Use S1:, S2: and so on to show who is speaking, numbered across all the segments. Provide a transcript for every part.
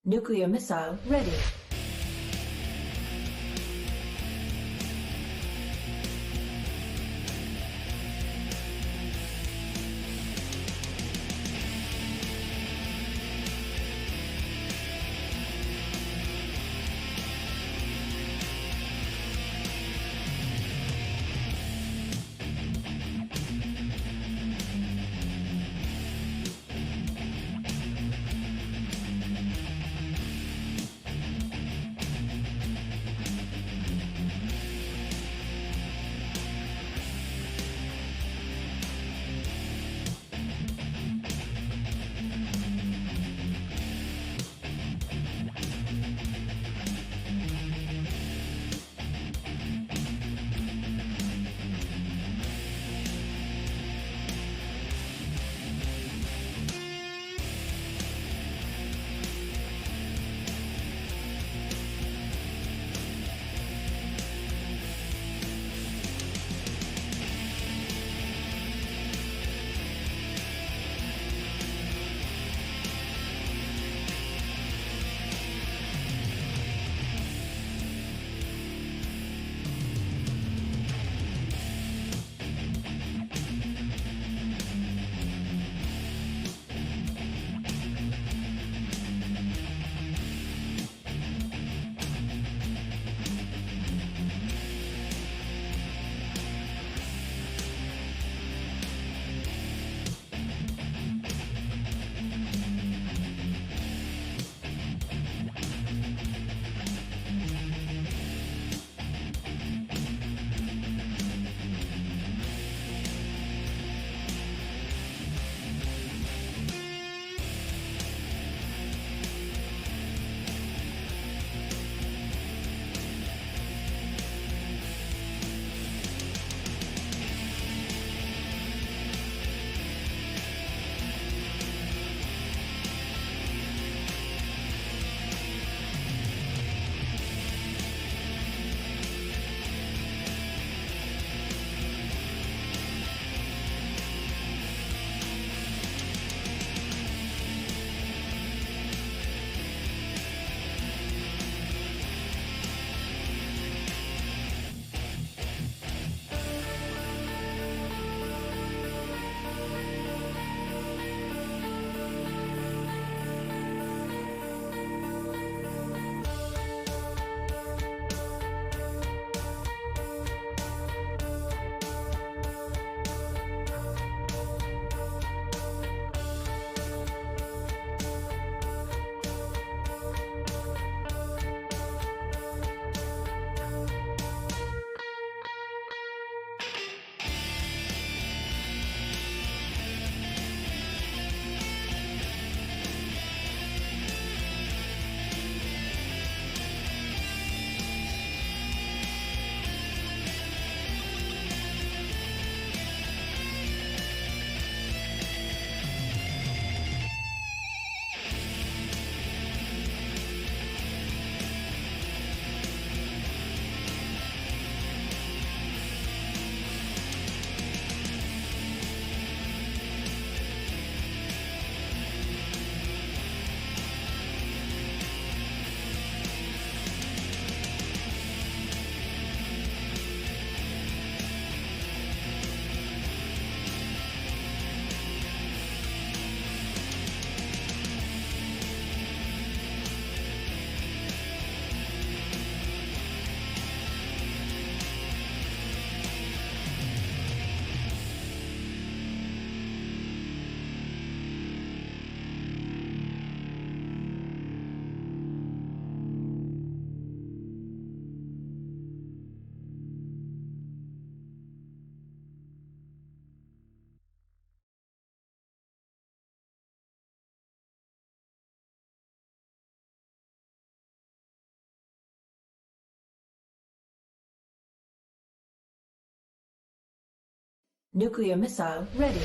S1: Nuclear missile ready. Nuclear missile ready.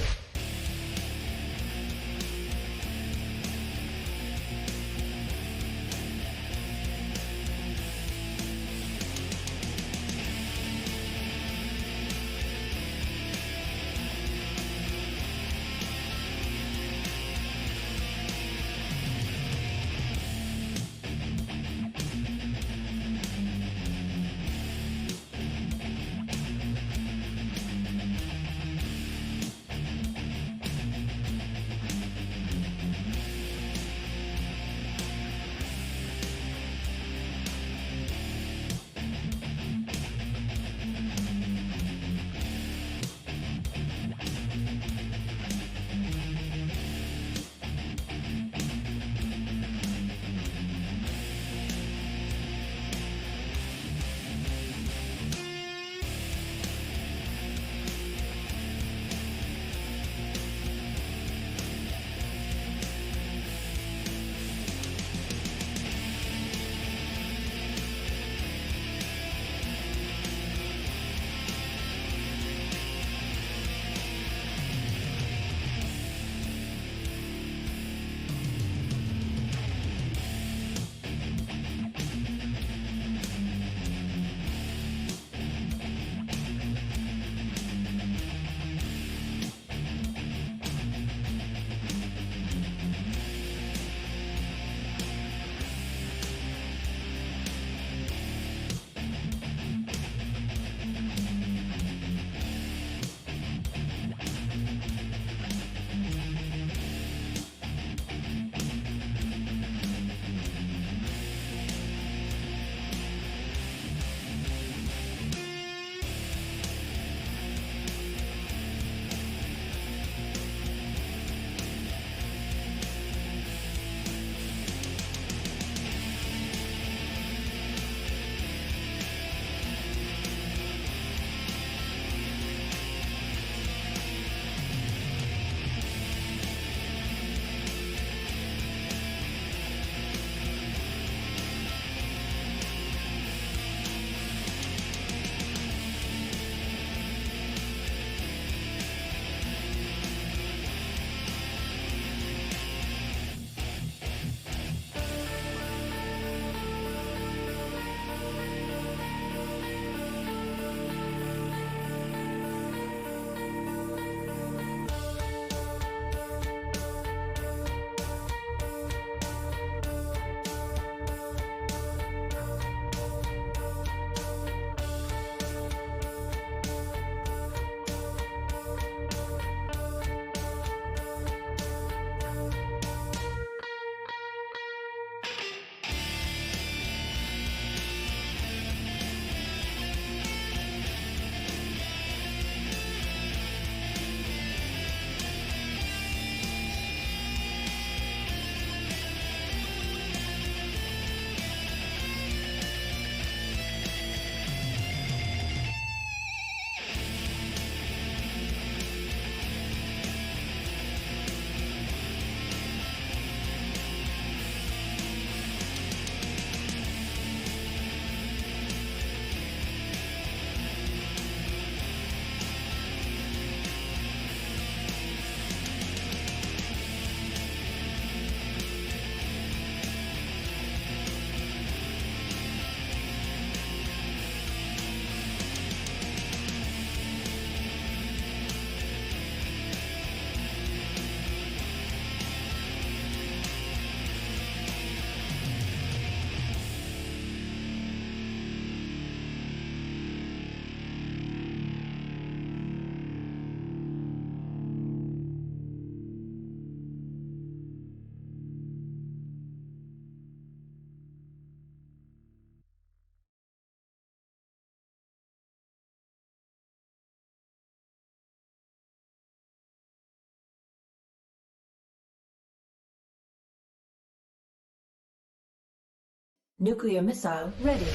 S1: Nuclear missile ready.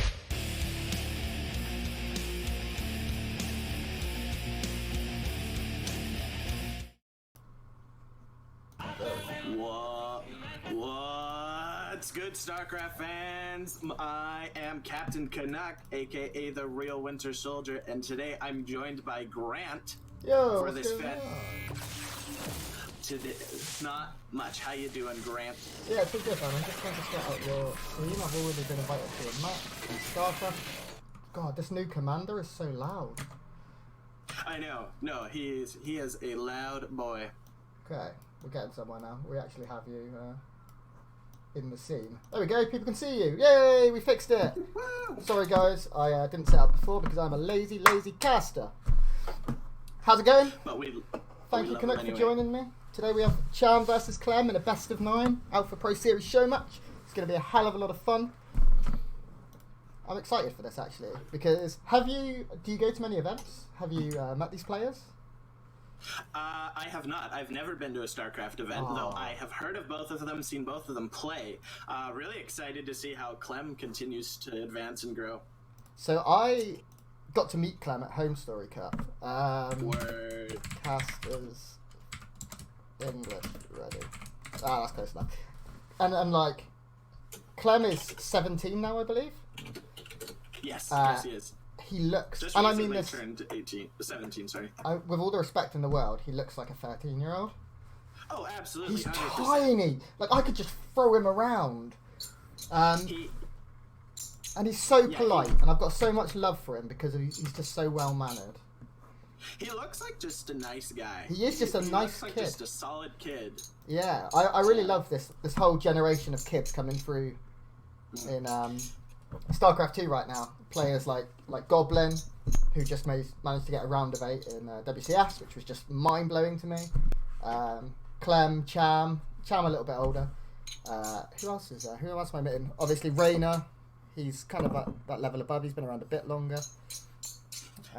S2: What's good, StarCraft fans? I am Captain Canuck, aka the Real Winter Soldier, and today I'm joined by Grant for this fed. Today, not much. How you doing, Grant?
S3: Yeah, it's all good, man. I'm just trying to set out your stream. I've already been invited to a match in StarCraft. God, this new commander is so loud.
S2: I know. No, he is a loud boy.
S3: Okay, we're getting somewhere now. We actually have you in the scene. There we go. People can see you. Yay! We fixed it. Sorry, guys. I didn't set up before because I'm a lazy caster. How's it going?
S2: But
S3: Thank you, Canuck, for joining me. Today we have Cham versus Clem in a best of 9 Alpha Pro Series show match. It's going to be a hell of a lot of fun. I'm excited for this actually because do you go to many events? Have you met these players?
S2: I have not. I've never been to a StarCraft event, though I have heard of both of them, seen both of them play. Really excited to see how Clem continues to advance and grow. So
S3: I got to meet Clem at Home Story Cup.
S2: Word.
S3: Casters English ready. That's close enough. And like, Clem is 17 now, I believe.
S2: Yes, yes he is.
S3: He looks,
S2: just
S3: and I mean this.
S2: Turned 17. Sorry.
S3: With all the respect in the world, he looks like a 13-year-old.
S2: Oh, absolutely.
S3: He's
S2: 100%.
S3: tiny. Like I could just throw him around. And he's so polite, and I've got so much love for him because he's just so well mannered.
S2: He looks like just a nice guy.
S3: He is just a nice
S2: kid.
S3: Like
S2: just a solid kid.
S3: Yeah, I really love this whole generation of kids coming through in StarCraft 2 right now. Players like Goblin, who just managed to get a round of 8 in WCS, which was just mind blowing to me. Clem, Cham a little bit older. Who else is there? Who else am I meeting? Obviously Raynor. He's kind of at that level above. He's been around a bit longer.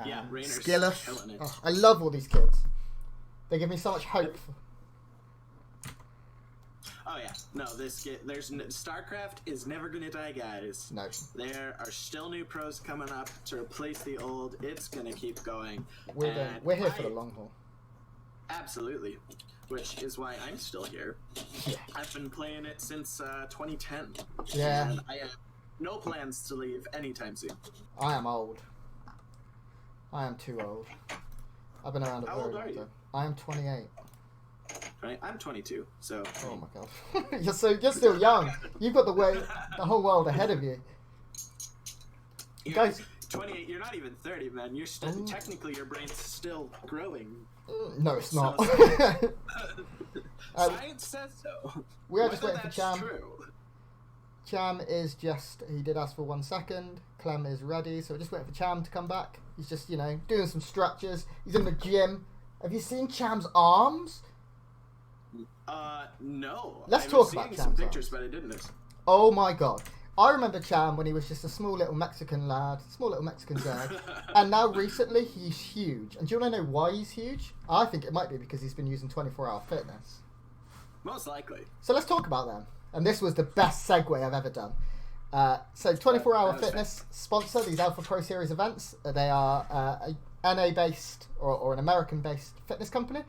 S2: Yeah, Raynor's
S3: Skillish.
S2: killing it.
S3: Oh, I love all these kids. They give me so much hope.
S2: Oh yeah, no, StarCraft is never gonna die, guys.
S3: No.
S2: There are still new pros coming up to replace the old. It's gonna keep going.
S3: We're here for the long haul.
S2: Absolutely, which is why I'm still here.
S3: Yeah.
S2: I've been playing it since 2010.
S3: Yeah.
S2: And I have no plans to leave anytime soon.
S3: I am old. I am too old. I've been around a very long time. I am 28.
S2: I'm 22, so.
S3: Oh my god, you're still young. You've got the whole world ahead of you. Guys,
S2: 28. You're not even 30, man. You're still technically your brain's still growing.
S3: No, it's not.
S2: Science says so.
S3: We are just waiting for Cham.
S2: True.
S3: Cham is he did ask for 1 second. Clem is ready, so we're just waiting for Cham to come back. He's just, doing some stretches. He's in the gym. Have you seen Cham's arms?
S2: No.
S3: Let's talk about Cham's
S2: some pictures,
S3: arms.
S2: but I didn't.
S3: Oh my god. I remember Cham when he was just a small little Mexican lad, small little Mexican guy. And now recently he's huge. And do you want to know why he's huge? I think it might be because he's been using 24-hour fitness.
S2: Most likely.
S3: So let's talk about them. And this was the best segue I've ever done. So 24-hour fitness sponsor these Alpha Pro Series events. They are a NA-based or an American-based fitness company.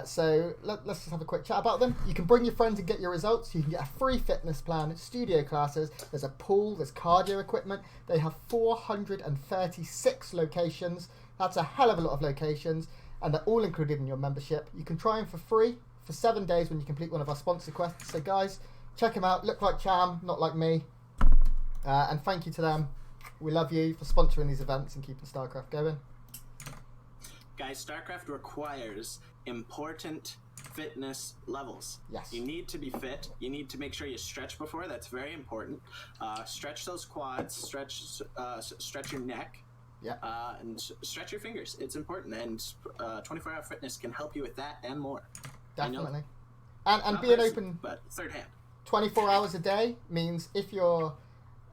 S3: So let's just have a quick chat about them. You can bring your friends and get your results. You can get a free fitness plan, studio classes. There's a pool. There's cardio equipment. They have 436 locations. That's a hell of a lot of locations. And they're all included in your membership. You can try them for free for 7 days when you complete one of our sponsor quests. So guys, check them out. Look like Cham, not like me. And thank you to them. We love you for sponsoring these events and keeping StarCraft going.
S2: Guys, StarCraft requires important fitness levels.
S3: Yes.
S2: You need to be fit. You need to make sure you stretch before. That's very important. Stretch those quads. Stretch your neck.
S3: Yeah.
S2: And stretch your fingers. It's important. And 24-hour fitness can help you with that and more.
S3: Definitely. And being open.
S2: But third hand.
S3: 24 hours a day means if you're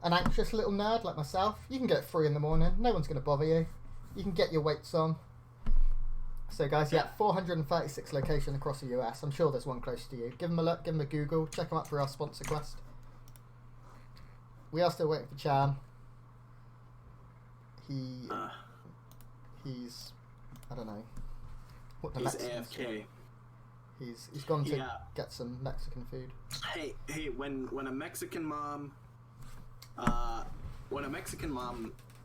S3: an anxious little nerd like myself, you can get free in the morning. No one's going to bother you. You can get your weights on. So guys, 436 locations across the US. I'm sure there's one close to you. Give them a look, give them a Google, check them out for our sponsor quest. we are still waiting for Cham. He's I don't know what the
S2: He's
S3: Mexicans
S2: AFK.
S3: do. He's gone to get some Mexican food.
S2: Hey, when a Mexican mom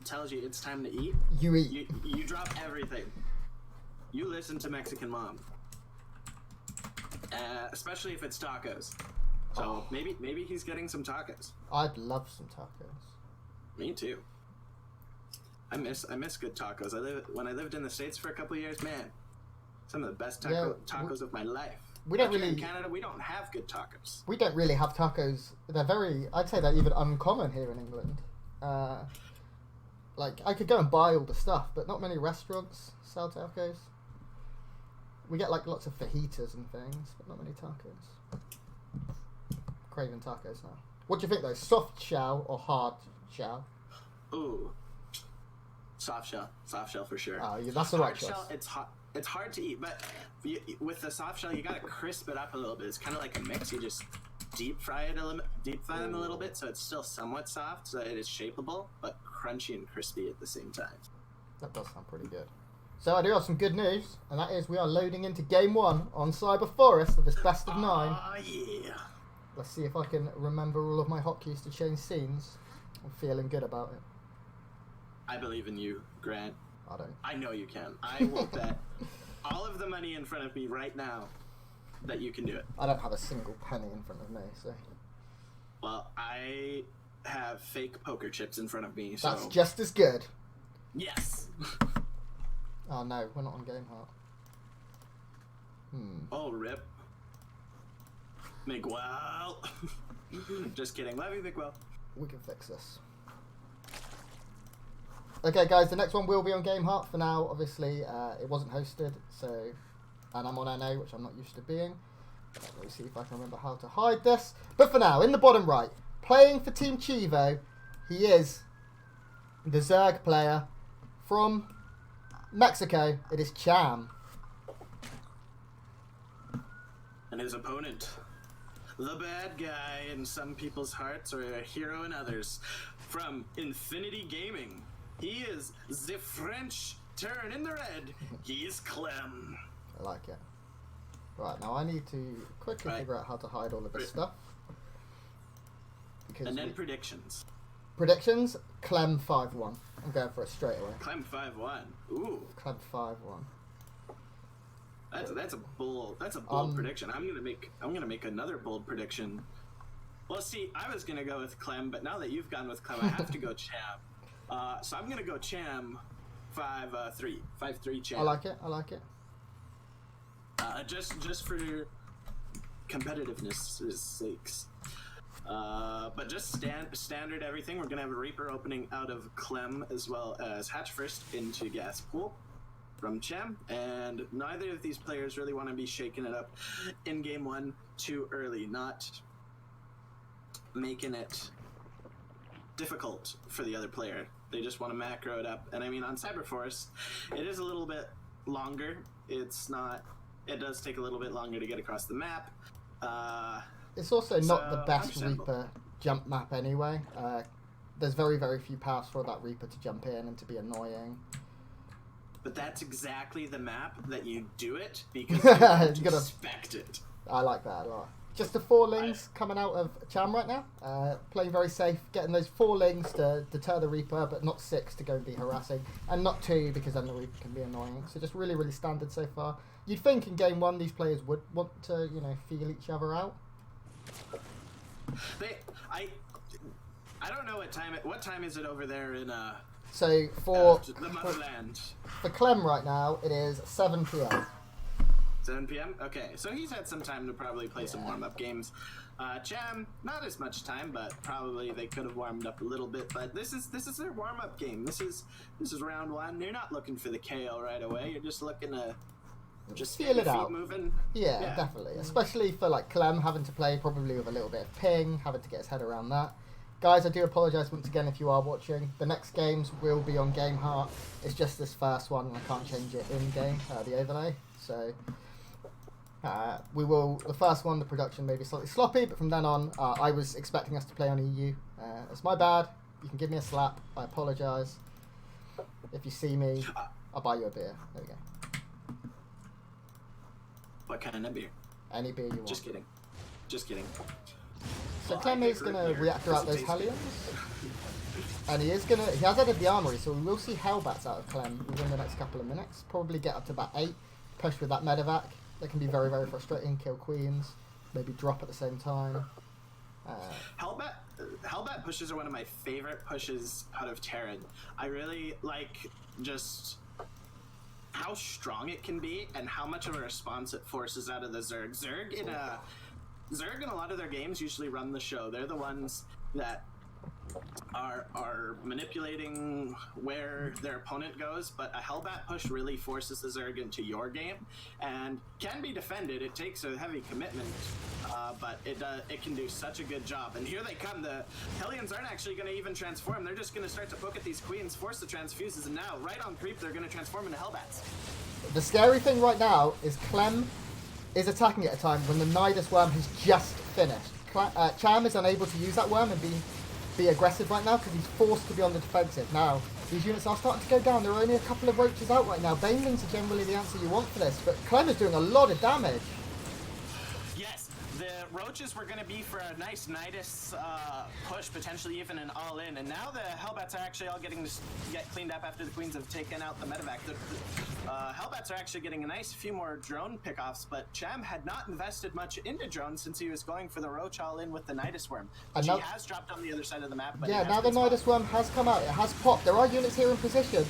S2: tells you it's time to eat,
S3: You eat.
S2: you drop everything. You listen to Mexican mom. Especially if it's tacos. So maybe he's getting some tacos.
S3: I'd love some tacos.
S2: Me too. I miss good tacos. When I lived in the States for a couple of years, man, some of the best tacos of my life.
S3: We don't
S2: Here
S3: really.
S2: in Canada, we don't have good tacos.
S3: We don't really have tacos. They're I'd say they're even uncommon here in England. Like, I could go and buy all the stuff, but not many restaurants sell tacos. We get, like, lots of fajitas and things, but not many tacos. Craving tacos now. What do you think, though? Soft shell or hard shell?
S2: Ooh. Soft shell for sure.
S3: Oh, yeah, that's the right choice.
S2: Hard shell, it's hard to eat, but with the soft shell, you gotta crisp it up a little bit. It's kind of like a mix. You just deep fry them a little bit, so it's still somewhat soft, so it is shapeable, but crunchy and crispy at the same time.
S3: That does sound pretty good. So I do have some good news, and that is we are loading into Game 1 on Cyber Forest of this best of 9.
S2: Oh, yeah.
S3: Let's see if I can remember all of my hotkeys to change scenes. I'm feeling good about it.
S2: I believe in you, Grant.
S3: I don't.
S2: I know you can. I will bet all of the money in front of me right now that you can do it.
S3: I don't have a single penny in front of me, so...
S2: Well, I have fake poker chips in front of me, so...
S3: That's just as good.
S2: Yes!
S3: Oh no, we're not on Game Heart.
S2: Oh, rip. Miguel! Just kidding. Love you, Miguel.
S3: We can fix this. Okay, guys, the next one will be on Game Heart. For now, obviously, it wasn't hosted, so... And I'm on NA, which I'm not used to being. Let me see if I can remember how to hide this. But for now, in the bottom right, playing for Team Chivo, he is the Zerg player from Mexico. It is Cham.
S2: And his opponent, the bad guy in some people's hearts or a hero in others, from Infinity Gaming. He is the French turn in the red. He is Clem.
S3: I like it. Right, now I need to quickly figure out how to hide all of this stuff.
S2: And then predictions.
S3: Predictions, Clem 5-1. I'm going for it straight away.
S2: Clem 5-1. Ooh.
S3: Clem 5-1.
S2: That's a bold prediction. I'm gonna make another bold prediction. Well, see, I was gonna go with Clem, but now that you've gone with Clem, I have to go Cham. So I'm gonna go Cham 5-3. 5-3 Cham.
S3: I like it.
S2: Just for competitiveness' sakes. But just standard everything. We're gonna have a Reaper opening out of Clem as well as Hatch first into Gas Pool from Cham, and neither of these players really want to be shaking it up in Game 1 too early, not making it difficult for the other player. They just want to macro it up. And I mean, on Cyber Forest, it is a little bit longer. It does take a little bit longer to get across the map.
S3: It's also not the best Reaper jump map anyway. There's very, very few paths for that Reaper to jump in and to be annoying.
S2: But that's exactly the map that you do it because you gotta expect it.
S3: I like that a lot. Just the 4 lings coming out of Cham right now. Playing very safe, getting those 4 lings to deter the Reaper, but not 6 to go and be harassing, and not 2 because then the Reaper can be annoying. So just really, really standard so far. You'd think in Game 1 these players would want to, feel each other out.
S2: I don't know what time is it over there in
S3: So for
S2: the motherland.
S3: For Clem right now, it is 7 p.m.
S2: 7 p.m. Okay, so he's had some time to probably play some warm-up games. Cham, not as much time, but probably they could have warmed up a little bit. But this is their warm-up game. This is round 1. You're not looking for the KO right away. You're just looking to
S3: feel it out.
S2: Moving.
S3: Yeah, definitely. Especially for like Clem having to play probably with a little bit of ping, having to get his head around that. Guys, I do apologise once again if you are watching. The next games will be on Game Heart. It's just this first one, and I can't change it in game, the overlay. So we will. The first one, the production may be slightly sloppy, but from then on, I was expecting us to play on EU It's my bad. You can give me a slap. I apologise. If you see me, I'll buy you a beer. There we go.
S2: What kind of beer?
S3: Any beer you want.
S2: Just kidding. Just kidding.
S3: So
S2: Well,
S3: Clem is going to reactor out those Hellions. And he has added the armory, so we will see Hellbats out of Clem within the next couple of minutes. Probably get up to about 8. Push with that medevac. That can be very, very frustrating. Kill queens. Maybe drop at the same time.
S2: Hellbat pushes are one of my favorite pushes out of Terran. I really like just how strong it can be and how much of a response it forces out of the Zerg. Zerg in a lot of their games usually run the show. They're the ones that are manipulating where their opponent goes, but a Hellbat push really forces the Zerg into your game and can be defended. It takes a heavy commitment, but it can do such a good job. And here they come. The Hellions aren't actually going to even transform. They're just going to start to poke at these queens, force the transfuses, and now, right on creep, they're going to transform into Hellbats.
S3: The scary thing right now is Clem is attacking at a time when the Nidus worm has just finished. Cham is unable to use that worm and be aggressive right now because he's forced to be on the defensive. Now, these units are starting to go down. There are only a couple of roaches out right now. Banelings are generally the answer you want for this, but Clem is doing a lot of damage.
S2: Yes, the roaches were going to be for a nice Nidus push, potentially even an all-in, and now the Hellbats are actually all getting to get cleaned up after the queens have taken out the medevac. The Hellbats are actually getting a nice few more drone pickoffs, but Cham had not invested much into drones since he was going for the roach all-in with the Nidus worm, which he has dropped on the other side of the map. But
S3: yeah, now the Nidus worm has come out. It has popped. There are units here in position.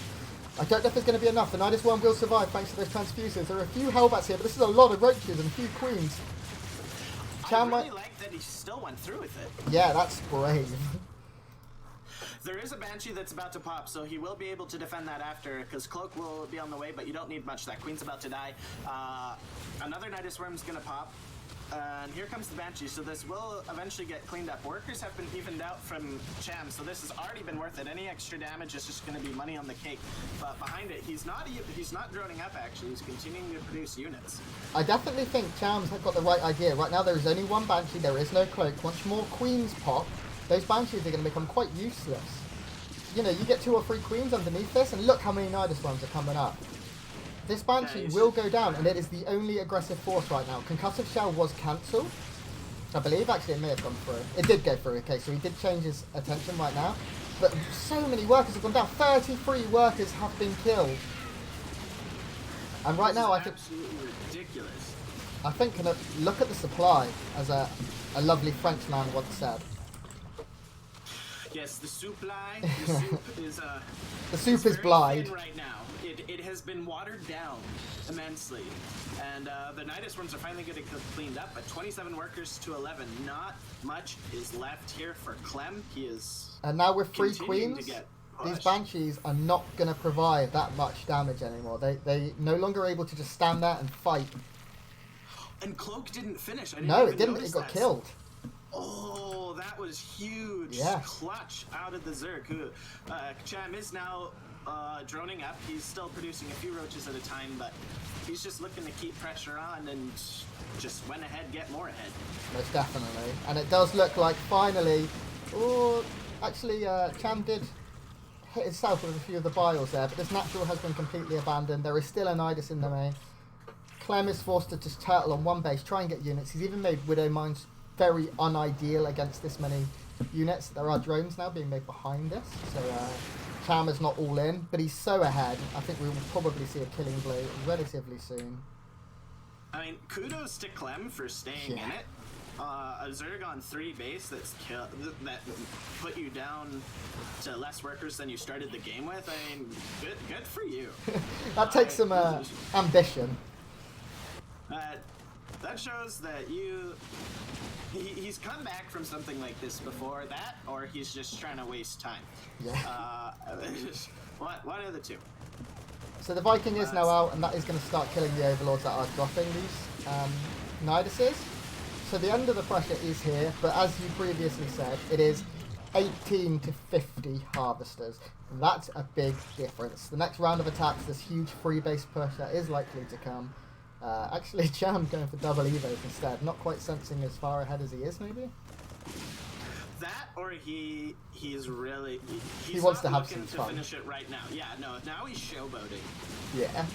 S3: I don't know if there's going to be enough. The Nidus worm will survive thanks to those transfuses. There are a few Hellbats here, but this is a lot of roaches and a few queens.
S2: Cham, I really like that he still went through with it.
S3: Yeah, that's brave.
S2: There is a Banshee that's about to pop, so he will be able to defend that after, because Cloak will be on the way, but you don't need much. That Queen's about to die. Another Nidus Worm's going to pop. And here comes the Banshee, so this will eventually get cleaned up. Workers have been evened out from Cham, so this has already been worth it. Any extra damage is just going to be money on the cake. But behind it, he's not droning up, actually. He's continuing to produce units.
S3: I definitely think Cham's got the right idea. Right now, there is only one Banshee. There is no Cloak. Once more Queens pop, those Banshees are going to become quite useless. You know, you get 2 or 3 Queens underneath this, and look how many Nidus ones are coming up. This Banshee will go down, and it is the only aggressive force right now. Concussive Shell was cancelled, I believe. Actually, it may have gone through. It did go through, okay, so he did change his attention right now. But so many workers have gone down. 33 workers have been killed. And right now, I think...
S2: absolutely ridiculous.
S3: I think, look at the supply, as a lovely French man once said.
S2: Yes, the supply, the soup is
S3: the soup is
S2: very
S3: blind
S2: thin right now. It has been watered down immensely, and the Nidus worms are finally getting cleaned up. But 27 workers to 11, not much is left here for Clem. He is.
S3: And now with 3 queens, these Banshees are not going to provide that much damage anymore. They no longer able to just stand there and fight.
S2: And Cloak didn't finish.
S3: No, it didn't. It got killed.
S2: Oh, that was huge.
S3: Yeah.
S2: Clutch out of the Zerg. Cham is now droning up. He's still producing a few roaches at a time, but he's just looking to keep pressure on and just went ahead, get more ahead.
S3: Most definitely. And it does look like finally... Oh, actually, Cham did hit himself with a few of the biles there, but this natural has been completely abandoned. There is still a Nidus in the main. Clem is forced to just turtle on one base, try and get units. He's even made Widow Mines very unideal against this many units. There are drones now being made behind this, so Cham is not all in, but he's so ahead. I think we will probably see a killing blow relatively soon.
S2: I mean, kudos to Clem for staying in it. A Zerg on 3 base that put you down to less workers than you started the game with. I mean, good for you.
S3: That takes some ambition.
S2: That shows that he's come back from something like this before, that, or he's just trying to waste time.
S3: Yeah.
S2: One of the two.
S3: So the Viking is now out, and that is going to start killing the Overlords that are dropping these Niduses. So the end of the pressure is here, but as you previously said, it is 18 to 50 Harvesters. That's a big difference. The next round of attacks, this huge free base pressure is likely to come. Actually, Cham going for double evos instead. Not quite sensing as far ahead as he is, maybe?
S2: That or he's really he's
S3: He wants
S2: not
S3: to have
S2: looking
S3: some
S2: to
S3: fun.
S2: finish it right now. Yeah, no, now he's showboating.
S3: Yeah.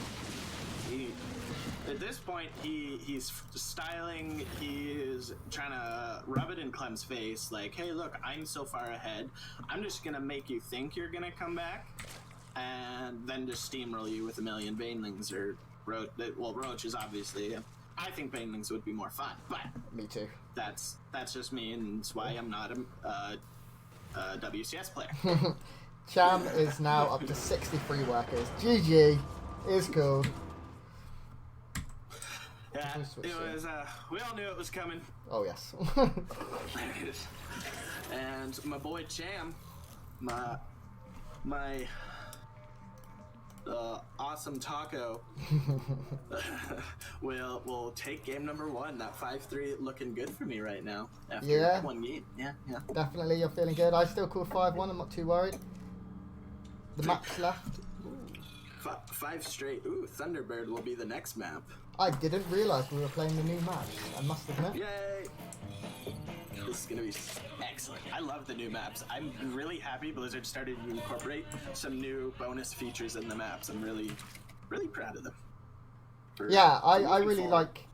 S2: At this point, he's styling. He's trying to rub it in Clem's face, like, "Hey, look, I'm so far ahead. I'm just gonna make you think you're gonna come back, and then just steamroll you with a million banelings or roaches. Obviously, I think banelings would be more fun, but
S3: Me too.
S2: that's just me, and that's why I'm not a WCS player."
S3: Cham is now up to 63 workers. GG is cool.
S2: Yeah, it was. We all knew it was coming.
S3: Oh yes.
S2: And my boy Cham, my awesome taco, will take game number 1. That 5-3 looking good for me right now after one game. Yeah.
S3: Definitely, you're feeling good. I still call 5-1. I'm not too worried. The map's left.
S2: 5 straight. Ooh, Thunderbird will be the next map.
S3: I didn't realise we were playing the new match. I must admit.
S2: Yay! This is gonna be excellent. I love the new maps. I'm really happy Blizzard started to incorporate some new bonus features in the maps. I'm really proud of them.
S3: Yeah, I really like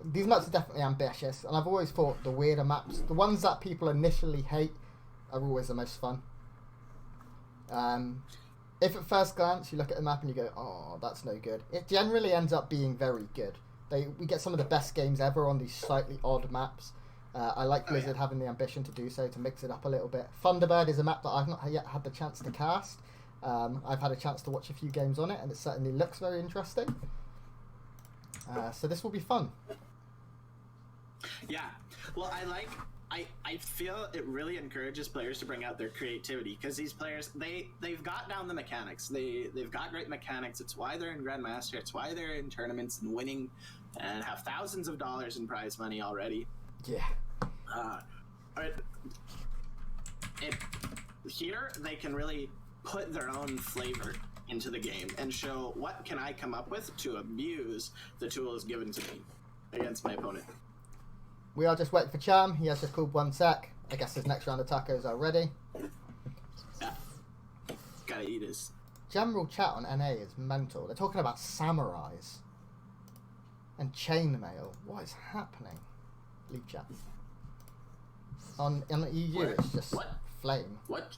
S3: these maps are definitely ambitious, and I've always thought the weirder maps, the ones that people initially hate, are always the most fun. If at first glance you look at the map and you go, "Oh, that's no good," it generally ends up being very good. We get some of the best games ever on these slightly odd maps. I like Blizzard having the ambition to do so, to mix it up a little bit. Thunderbird is a map that I've not yet had the chance to cast. I've had a chance to watch a few games on it, and it certainly looks very interesting. So this will be fun.
S2: Yeah. Well, I feel it really encourages players to bring out their creativity, because these players, they've got down the mechanics. They've got great mechanics. It's why they're in Grandmaster. It's why they're in tournaments and winning and have thousands of dollars in prize money already.
S3: Yeah.
S2: Here they can really put their own flavor into the game and show what can I come up with to abuse the tools given to me against my opponent.
S3: We are just waiting for Cham. He has just called 1 sec. I guess his next round of tacos are ready.
S2: Yeah. Gotta eat his.
S3: General chat on NA is mental. They're talking about samurais and chainmail. What is happening? Leave chat. On EU,
S2: Where?
S3: it's just
S2: What?
S3: flame.
S2: What?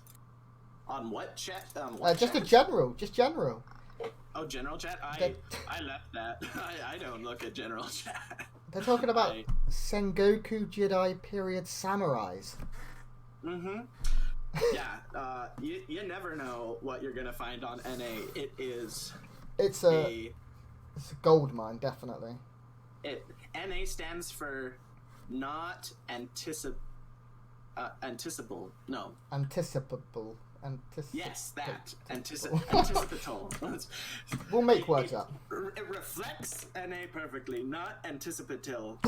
S2: On what chat?
S3: Just a general. Just general.
S2: Oh, general chat? I left that. I don't look at general chat.
S3: They're talking about Sengoku Jidai period samurais.
S2: Mm-hmm. Yeah, you never know what you're gonna find on NA.
S3: It's a gold mine, definitely.
S2: NA stands for not anticipable. No.
S3: Anticipable.
S2: Yes, that. Anticipatory.
S3: We'll make words up.
S2: It reflects NA perfectly, not anticipatory.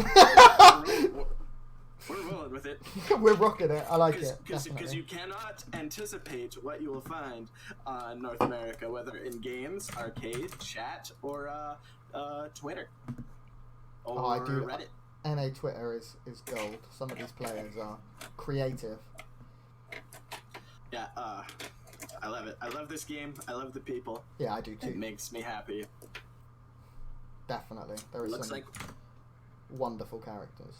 S2: We're rolling with it.
S3: We're rocking it. I like it.
S2: Because you cannot anticipate what you will find on North America, whether in games, arcade, chat, or Twitter. Or
S3: I do.
S2: Reddit.
S3: NA Twitter is gold. Some of these players are creative.
S2: Yeah, I love it. I love this game. I love the people.
S3: Yeah, I do too.
S2: It makes me happy.
S3: Definitely. There is some wonderful characters.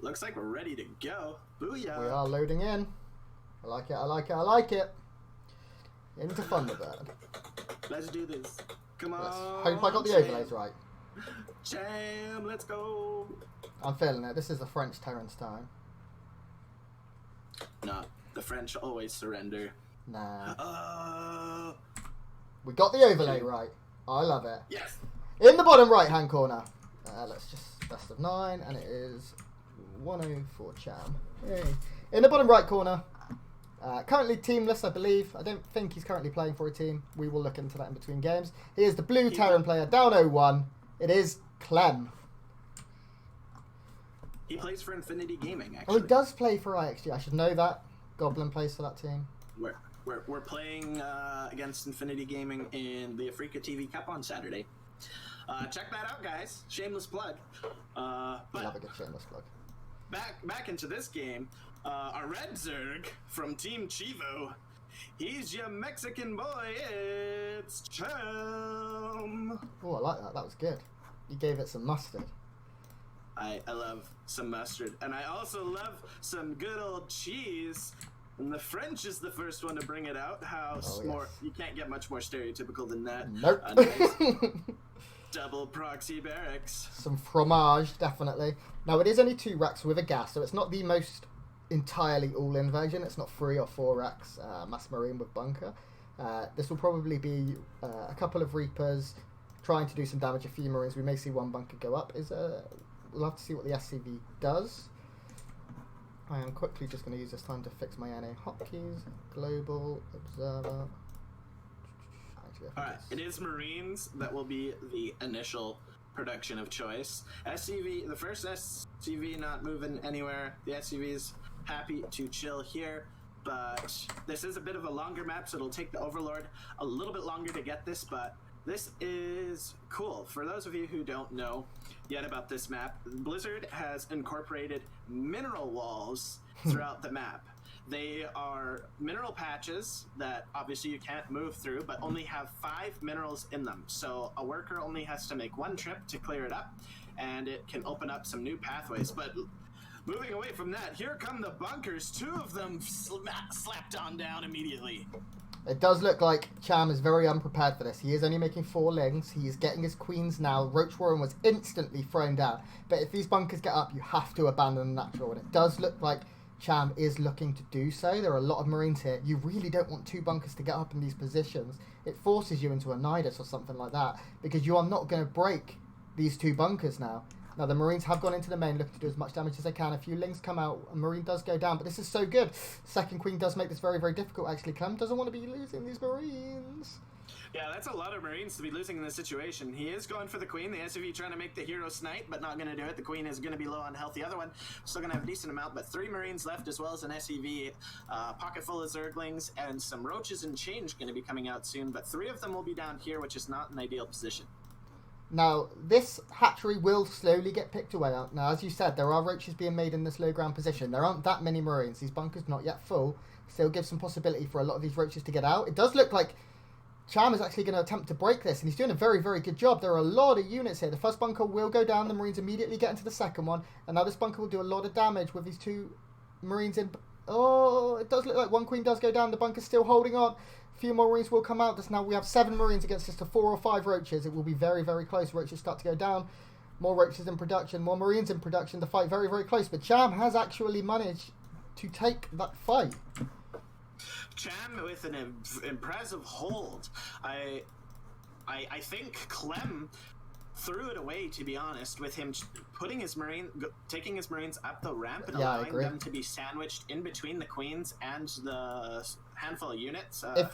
S2: Looks like we're ready to go. Booyah!
S3: We are loading in. I like it, I like it, I like it. Into Thunderbird.
S2: Let's do this. Come on.
S3: Let's hope I got the overlays right.
S2: Cham, let's go.
S3: I'm feeling it. This is the French Terrence time.
S2: No, the French always surrender.
S3: Nah. We got the overlay right. I love it.
S2: Yes.
S3: In the bottom right hand corner. Let's just best of 9, and it is 104 Cham. Yay. In the bottom right corner. Currently teamless, I believe. I don't think he's currently playing for a team. We will look into that in between games. He is the blue Terran player, down 0-1. It is Clem.
S2: He plays for Infinity Gaming, actually.
S3: Oh, he does play for IXG. I should know that. Goblin plays for that team.
S2: We're playing against Infinity Gaming in the Africa TV Cup on Saturday. Check that out, guys. Shameless plug.
S3: Love a good shameless plug.
S2: back into this game, our red Zerg from Team Chivo. He's your Mexican boy. It's Cham.
S3: Oh, I like that. That was good. You gave it some mustard.
S2: I love some mustard, and I also love some good old cheese. And the French is the first one to bring it out. More? You can't get much more stereotypical than that.
S3: Nope.
S2: A nice double proxy barracks.
S3: Some fromage, definitely. Now, it is only 2 racks with a gas, so it's not the most entirely all-in version. It's not 3 or 4 racks mass marine with bunker. This will probably be a couple of Reapers trying to do some damage, a few marines. We may see one bunker go up. We'll have to see what the SCV does. I am quickly just going to use this time to fix my NA hotkeys. Global observer.
S2: Alright, it is Marines that will be the initial production of choice. SCV, the first SCV not moving anywhere. The SCV's happy to chill here, but this is a bit of a longer map, so it'll take the Overlord a little bit longer to get this, but this is cool. For those of you who don't know yet about this map, Blizzard has incorporated mineral walls throughout the map. They are mineral patches that obviously you can't move through, but only have 5 minerals in them. So a worker only has to make 1 trip to clear it up, and it can open up some new pathways. But moving away from that, here come the bunkers. 2 of them slapped on down immediately.
S3: It does look like Cham is very unprepared for this. He is only making 4 lings. He is getting his queens now. Roach Warren was instantly thrown down. But if these bunkers get up, you have to abandon the natural. And it does look like Cham is looking to do so. There are a lot of marines here. You really don't want 2 bunkers to get up in these positions. It forces you into a Nidus or something like that, because you are not going to break these 2 bunkers now. Now, the Marines have gone into the main looking to do as much damage as they can. A few lings come out, a Marine does go down, but this is so good. Second Queen does make this very, very difficult, actually. Clem doesn't want to be losing these Marines.
S2: Yeah, that's a lot of Marines to be losing in this situation. He is going for the Queen. The SUV trying to make the hero snipe, but not going to do it. The Queen is going to be low on health. The other one still going to have a decent amount, but 3 Marines left, as well as an SUV, pocket full of Zerglings, and some Roaches and Change going to be coming out soon, but 3 of them will be down here, which is not an ideal position.
S3: Now, this hatchery will slowly get picked away. Now, as you said, there are Roaches being made in this low ground position. There aren't that many Marines. These bunkers not yet full. Still gives some possibility for a lot of these Roaches to get out. It does look like Cham is actually going to attempt to break this, and he's doing a very, very good job. There are a lot of units here. The first bunker will go down. The Marines immediately get into the second one, and now this bunker will do a lot of damage with these 2 Marines in. Oh, it does look like 1 Queen does go down. The bunker's still holding on. A few more Marines will come out. Just now we have 7 Marines against just 4 or 5 Roaches. It will be very, very close. Roaches start to go down. More Roaches in production. More Marines in production. The fight very, very close. But Cham has actually managed to take that fight.
S2: Cham with an impressive hold. I think Clem threw it away, to be honest, with him taking his Marines up the ramp and allowing them to be sandwiched in between the Queens and the handful of units.
S3: If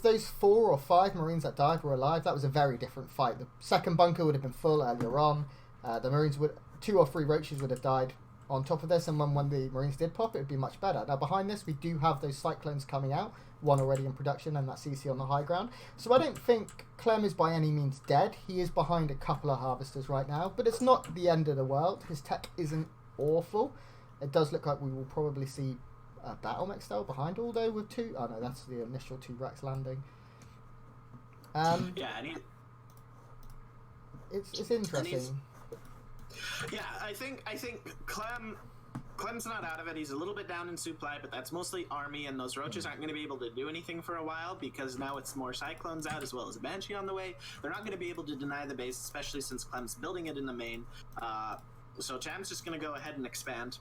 S3: those 4 or 5 Marines that died were alive, that was a very different fight. The second bunker would have been full earlier on. The Marines 2 or 3 Roaches would have died on top of this, and when the Marines did pop, it would be much better. Now, behind this, we do have those Cyclones coming out, 1 already in production, and that CC on the high ground. So I don't think Clem is by any means dead. He is behind a couple of Harvesters right now, but it's not the end of the world. His tech isn't awful. It does look like we will probably see a Battle Mech style behind, although with 2... Oh, no, that's the initial 2 Rex landing.
S2: Yeah, and
S3: it's interesting.
S2: Yeah, I think Clem's not out of it. He's a little bit down in supply, but that's mostly army, and those Roaches aren't going to be able to do anything for a while, because now it's more Cyclones out as well as a Banshee on the way. They're not going to be able to deny the base, especially since Clem's building it in the main. So Cham's just going to go ahead and expand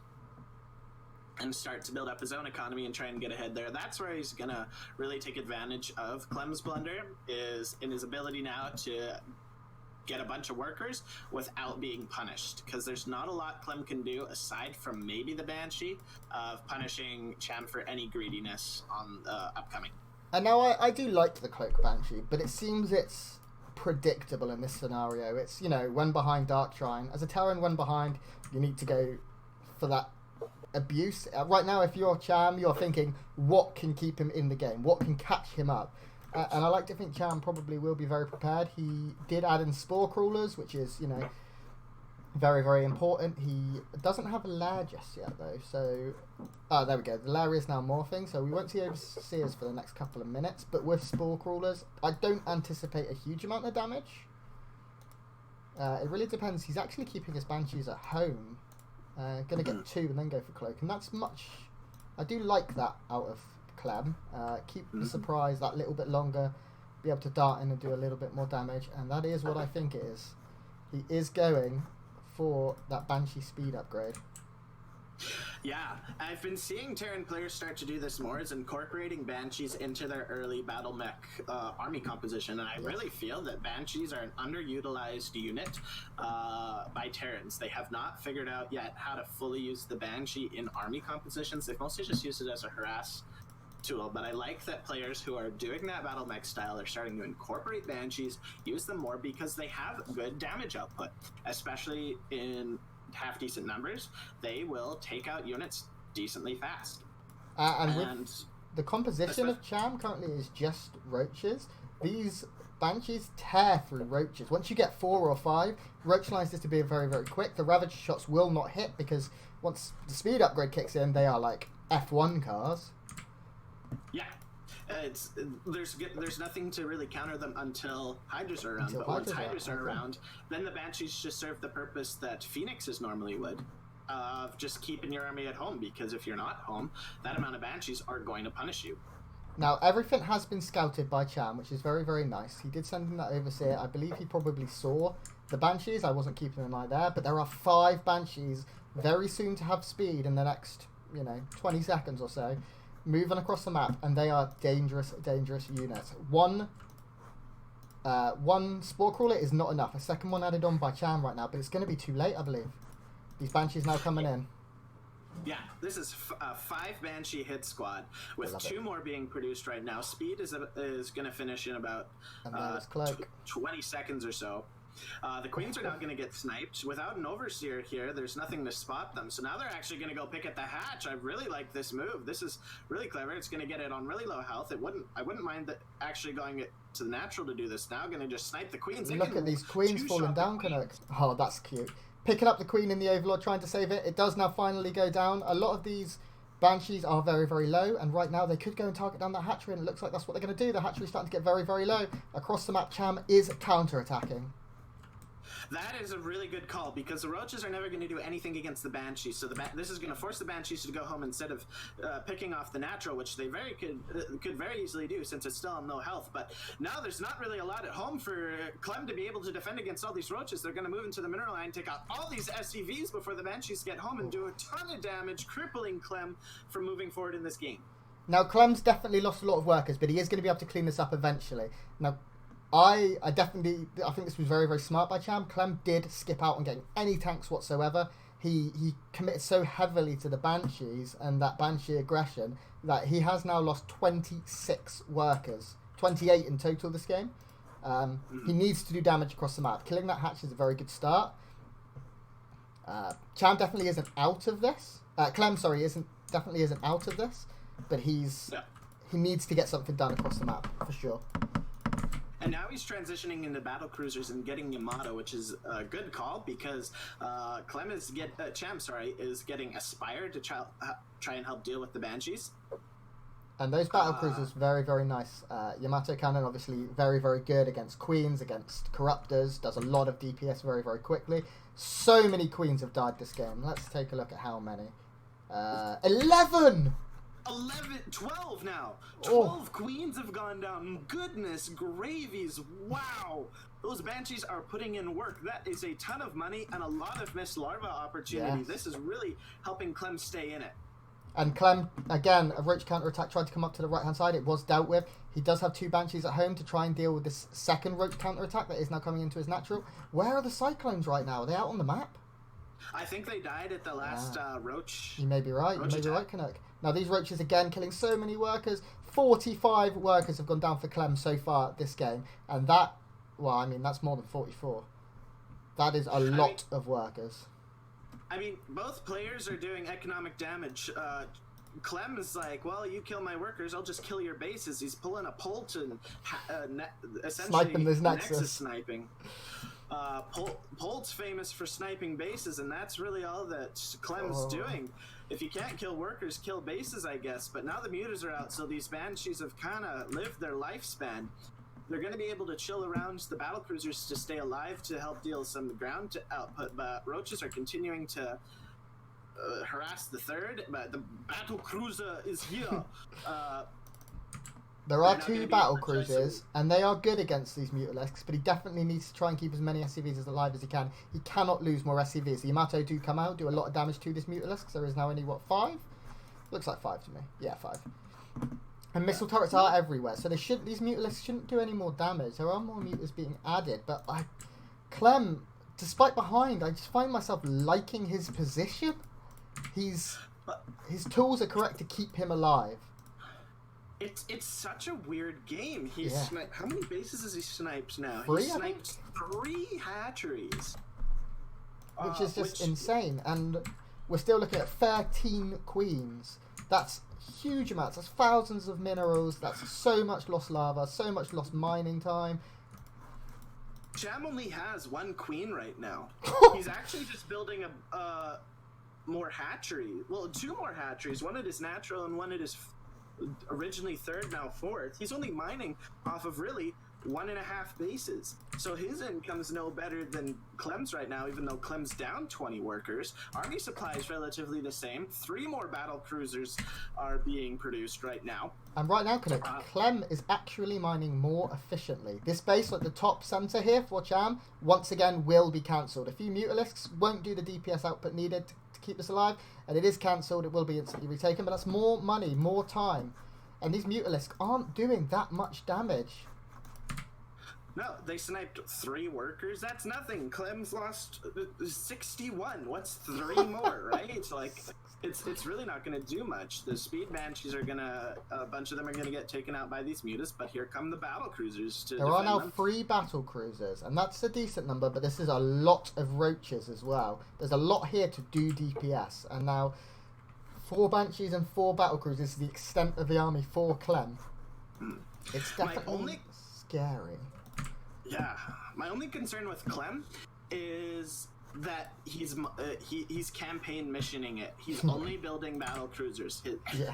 S2: and start to build up his own economy and try and get ahead there. That's where he's going to really take advantage of Clem's blunder, is in his ability now to get a bunch of workers without being punished, because there's not a lot Clem can do aside from maybe the Banshee of punishing Cham for any greediness on the upcoming.
S3: And now I do like the Cloak Banshee, but it seems it's predictable in this scenario. It's, when behind Dark Shrine. As a Terran, when behind, you need to go for that abuse. Right now, if you're Cham, you're thinking, what can keep him in the game? What can catch him up? And I like to think Cham probably will be very prepared. He did add in Spore Crawlers, which is, Very, very important. He doesn't have a lair just yet, though. So, there we go. The lair is now morphing, so we won't see Overseers for the next couple of minutes. But with Spore Crawlers, I don't anticipate a huge amount of damage. It really depends. He's actually keeping his Banshees at home. Going to get 2 and then go for Cloak. And that's much... I do like that out of Clem. Keep the surprise that little bit longer. Be able to dart in and do a little bit more damage. And that is what I think it is. He is going for that Banshee speed upgrade.
S2: Yeah, I've been seeing Terran players start to do this more, is incorporating Banshees into their early battle mech army composition, and I really feel that Banshees are an underutilized unit by Terrans. They have not figured out yet how to fully use the Banshee in army compositions. They've mostly just used it as a harass tool, but I like that players who are doing that battle mech style are starting to incorporate Banshees, use them more because they have good damage output, especially in half decent numbers. They will take out units decently fast.
S3: And with the composition of Cham currently is just roaches. These Banshees tear through roaches. Once you get 4 or 5, roach lines is to be very, very quick. The Ravager shots will not hit because once the speed upgrade kicks in, they are like F1 cars.
S2: Yeah. There's nothing to really counter them until Hydras are around. But once Hydras are around, then the Banshees just serve the purpose that Phoenixes normally would, of just keeping your army at home, because if you're not home, that amount of Banshees are going to punish you.
S3: Now, everything has been scouted by Cham, which is very, very nice. He did send in that Overseer. I believe he probably saw the Banshees. I wasn't keeping an eye there, but there are 5 Banshees very soon to have speed in the next, 20 seconds or so, moving across the map, and they are dangerous, dangerous units. One Spore Crawler is not enough. A second one added on by Cham right now, but it's going to be too late, I believe. These Banshees now coming in.
S2: Yeah, this is a 5 Banshee hit squad with 2 more being produced right now. Speed is going to finish in about 20 seconds or so. The Queens are now going to get sniped. Without an Overseer here, there's nothing to spot them. So now they're actually going to go pick at the hatch. I really like this move. This is really clever. It's going to get it on really low health. I wouldn't mind actually going to the natural to do this. Now going to just snipe the Queens.
S3: Look at these Queens falling down, Canuck. Oh, that's cute. Picking up the Queen in the Overlord, trying to save it. It does now finally go down. A lot of these Banshees are very, very low, and right now they could go and target down that hatchery, and it looks like that's what they're going to do. The hatchery's starting to get very, very low. Across the map, Cham is counter-attacking.
S2: That is a really good call, because the Roaches are never going to do anything against the Banshees, so this is going to force the Banshees to go home instead of picking off the natural, which they could very easily do since it's still on low health. But now there's not really a lot at home for Clem to be able to defend against all these Roaches. They're going to move into the mineral line, take out all these SCVs before the Banshees get home and do a ton of damage, crippling Clem from moving forward in this game.
S3: Now, Clem's definitely lost a lot of workers, but he is going to be able to clean this up eventually. Now, I think this was very, very smart by Cham. Clem did skip out on getting any tanks whatsoever. He committed so heavily to the Banshees and that Banshee aggression that he has now lost 26 workers, 28 in total this game. He needs to do damage across the map. Killing that hatch is a very good start. Cham definitely isn't out of this. Clem, sorry, definitely isn't out of this, but he needs to get something done across the map for sure.
S2: And now he's transitioning into battle cruisers and getting Yamato, which is a good call, because Cham is getting Aspire to try and help deal with the Banshees.
S3: And those battle cruisers, very, very nice. Yamato Cannon, obviously, very, very good against Queens, against Corruptors, does a lot of DPS very, very quickly. So many Queens have died this game. Let's take a look at how many. 11!
S2: 12 now. 12 Queens have gone down. Goodness gravies. Wow. Those Banshees are putting in work. That is a ton of money and a lot of missed larva opportunity. Yes. This is really helping Clem stay in it.
S3: And Clem, again, a Roach counter-attack tried to come up to the right-hand side. It was dealt with. He does have 2 Banshees at home to try and deal with this second Roach counter-attack that is now coming into his natural. Where are the Cyclones right now? Are they out on the map?
S2: I think they died at the last Roach.
S3: You may be right. You may be right, Canuck. Now, these Roaches, again, killing so many workers. 45 workers have gone down for Clem so far this game. And that, well, I mean, that's more than 44. That is a lot of workers.
S2: I mean, both players are doing economic damage. Clem is like, well, you kill my workers, I'll just kill your bases. He's pulling a Polt and essentially
S3: sniping this Nexus.
S2: Sniping. Polt's famous for sniping bases, and that's really all that Clem's doing. If you can't kill workers, kill bases, I guess. But now the mutas are out, so these banshees have kind of lived their lifespan. They're going to be able to chill around the battlecruisers to stay alive to help deal some ground output, but roaches are continuing to harass the third. But the battlecruiser is here.
S3: There are 2 battle cruisers, and they are good against these Mutalisks, but he definitely needs to try and keep as many SCVs as alive as he can. He cannot lose more SCVs. The Yamato do come out, do a lot of damage to this Mutalisk. There is now only, 5? Looks like 5 to me. Yeah, 5. And missile turrets are everywhere, so these Mutalisks shouldn't do any more damage. There are more mutas being added, but Clem, despite behind, I just find myself liking his position. His tools are correct to keep him alive.
S2: It's such a weird game. How many bases has he sniped now?
S3: 3,
S2: he sniped 3 hatcheries.
S3: Which is just insane. And we're still looking at 13 queens. That's huge amounts. That's thousands of minerals. That's so much lost lava, so much lost mining time.
S2: Cham only has 1 queen right now. He's actually just building a more hatchery. Well, 2 more hatcheries. One at his natural and one at his originally 3rd, now 4th. He's only mining off of really 1.5 bases. So his income's no better than Clem's right now, even though Clem's down 20 workers. Army supply is relatively the same. 3 more battle cruisers are being produced right now.
S3: And right now, Clem is actually mining more efficiently. This base at the top center here for Cham, once again, will be cancelled. A few Mutalisks won't do the DPS output needed to keep this alive, and it is cancelled. It will be instantly retaken, but that's more money, more time. And these Mutalisks aren't doing that much damage.
S2: No, they sniped 3 workers. That's nothing. Clem's lost 61. What's 3 more, right? It's like, it's really not going to do much. The speed banshees are gonna, a bunch of them are gonna get taken out by these mutas. But here come the battle cruisers to
S3: defend
S2: them.
S3: There are now 3 battle cruisers, and that's a decent number. But this is a lot of roaches as well. There's a lot here to do DPS, and now 4 banshees and 4 battle cruisers is the extent of the army for Clem. It's definitely scary.
S2: Yeah, my only concern with Clem is that he's campaign missioning it. He's only building battle cruisers.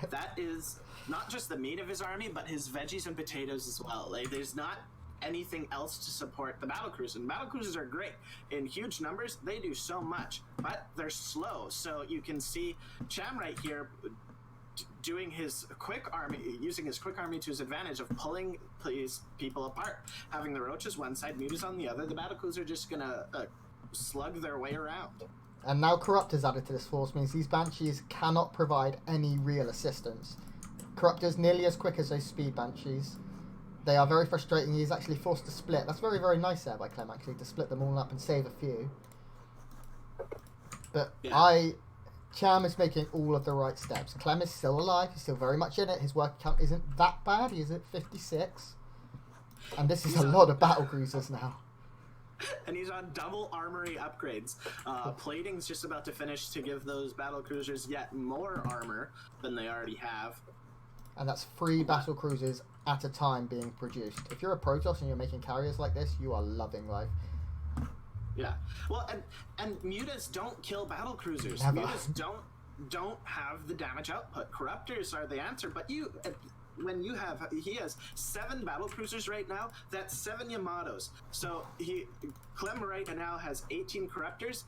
S2: That is not just the meat of his army, but his veggies and potatoes as well. Like, there's not anything else to support the battle cruisers. And battle cruisers are great in huge numbers. They do so much, but they're slow. So you can see Cham right here doing his quick army, using his quick army to his advantage of pulling these people apart, having the roaches one side, mutas on the other. The battle cruisers are just gonna slug their way around.
S3: And now Corruptors added to this force means these banshees cannot provide any real assistance. Corruptors nearly as quick as those speed banshees. They are very frustrating. He's actually forced to split. That's very, very nice there by Clem, actually, to split them all up and save a few. But yeah. Cham is making all of the right steps. Clem is still alive. He's still very much in it. His work count isn't that bad. He is at 56. And this is a lot of battle cruisers now.
S2: And he's on double armory upgrades. Plating's just about to finish to give those battle cruisers yet more armor than they already have.
S3: And that's 3 battle cruisers at a time being produced. If you're a Protoss and you're making carriers like this, you are loving life.
S2: Yeah. Well, and mutas don't kill battle cruisers.
S3: Never.
S2: Mutas don't have the damage output. Corruptors are the answer. But when you have, he has 7 battle cruisers right now. That's 7 Yamatos. So Clem right now has 18 corruptors.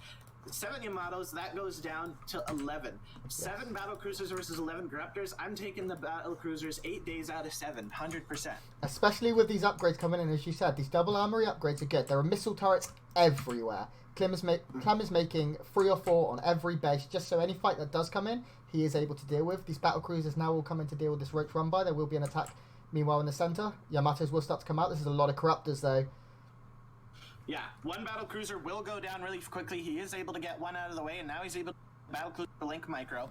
S2: 7 Yamatos, that goes down to 11. 7 battle cruisers versus 11 corruptors. I'm taking the battle cruisers 8 days out of 7, 100%.
S3: Especially with these upgrades coming in, as you said, these double armory upgrades are good. There are missile turrets everywhere. Clem is making 3 or 4 on every base, just so any fight that does come in, he is able to deal with. These battle cruisers now will come in to deal with this roach run by. There will be an attack, meanwhile, in the center. Yamatos will start to come out. This is a lot of corruptors, though.
S2: Yeah, 1 battle cruiser will go down really quickly. He is able to get 1 out of the way, and now he's able to battle cruiser link micro.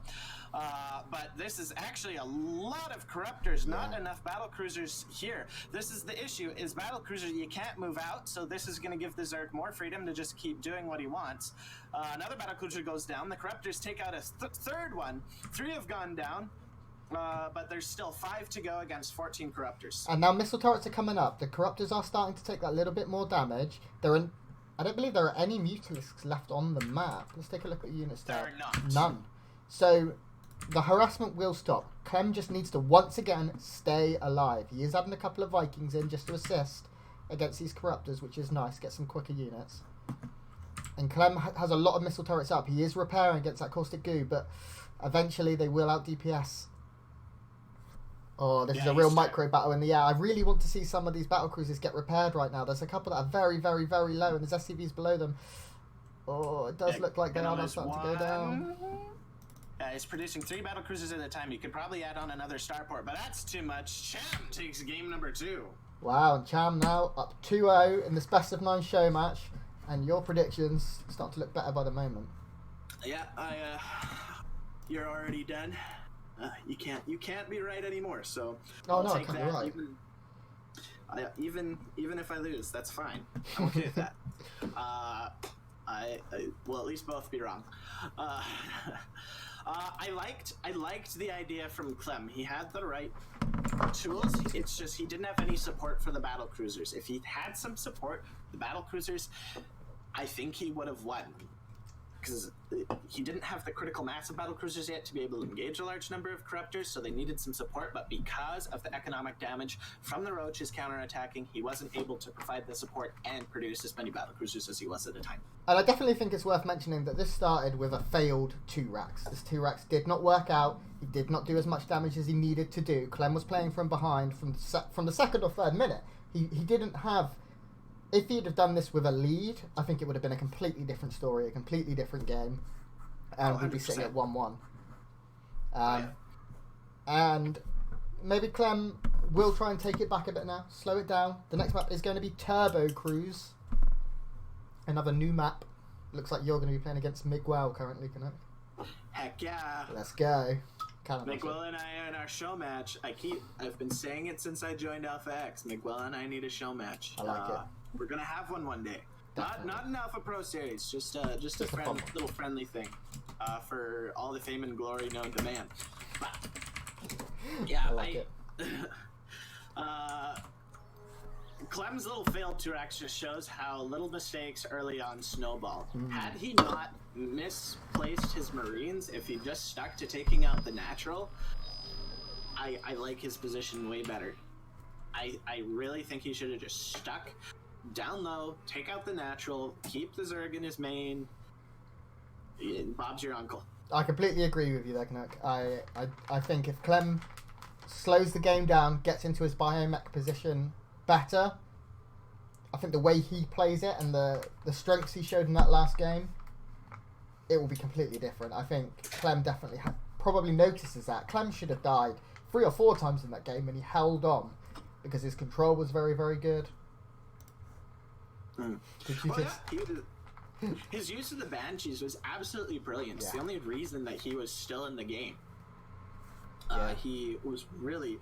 S2: But this is actually a lot of corruptors, not enough battle cruisers here. This is the issue, is battle cruisers, you can't move out, so this is going to give the Zerg more freedom to just keep doing what he wants. Another battle cruiser goes down. The corruptors take out a third one. 3 have gone down. But there's still 5 to go against 14 corruptors.
S3: And now missile turrets are coming up. The corruptors are starting to take that little bit more damage. I don't believe there are any mutalisks left on the map. Let's take a look at unit stat.
S2: There are not.
S3: None. So the harassment will stop. Clem just needs to once again stay alive. He is adding a couple of Vikings in just to assist against these corruptors, which is nice. Get some quicker units. And Clem has a lot of missile turrets up. He is repairing against that caustic goo, but eventually they will out DPS. Oh, this is a real micro battle in the air. I really want to see some of these battle cruisers get repaired right now. There's a couple that are very, very, very low, and there's SCVs below them. Oh, it does look like they are now starting to go down.
S2: He's producing 3 battle cruisers at a time. You could probably add on another starport, but that's too much. Cham takes game number 2.
S3: Wow, and Cham now up 2-0 in this best of 9 show match, and your predictions start to look better by the moment.
S2: Yeah, you're already done. You can't be right anymore. So I'll take that. Right. Even if I lose, that's fine. I'm okay with that. I will at least both be wrong. I liked the idea from Clem. He had the right tools. It's just he didn't have any support for the battle cruisers. If he had some support, the battle cruisers, I think he would have won. Because he didn't have the critical mass of battle cruisers yet to be able to engage a large number of corruptors, so they needed some support, but because of the economic damage from the roaches counterattacking, he wasn't able to provide the support and produce as many battle cruisers as he was at the time.
S3: And I definitely think it's worth mentioning that this started with a failed 2-racks. This 2-racks did not work out. He did not do as much damage as he needed to do. Clem was playing from behind from the second or third minute. He didn't have... If he'd have done this with a lead, I think it would have been a completely different story, a completely different game, and we'd be sitting at 1-1. And maybe Clem will try and take it back a bit now, slow it down. The next map is going to be Turbo Cruise, another new map. Looks like you're going to be playing against Miguel currently, Canuck.
S2: Heck yeah!
S3: Let's go.
S2: Miguel and I are in our show match. I've been saying it since I joined Alpha X. Miguel and I need a show match.
S3: I like it.
S2: We're gonna have one day. Not an Alpha Pro series, just a little friendly thing, for all the fame and glory known to man. But yeah,
S3: I like it.
S2: Clem's little failed 2-racks just shows how little mistakes early on snowball. Had he not misplaced his Marines, if he just stuck to taking out the natural, I like his position way better. I really think he should have just stuck down low, take out the natural, keep the Zerg in his main. Bob's your uncle.
S3: I completely agree with you there, Canuck. I think if Clem slows the game down, gets into his biomech position better, I think the way he plays it and the strengths he showed in that last game, it will be completely different. I think Clem definitely probably notices that. Clem should have died 3 or 4 times in that game, and he held on because his control was very, very good.
S2: His use of the Banshees was absolutely brilliant. It's the only reason that he was still in the game. He was really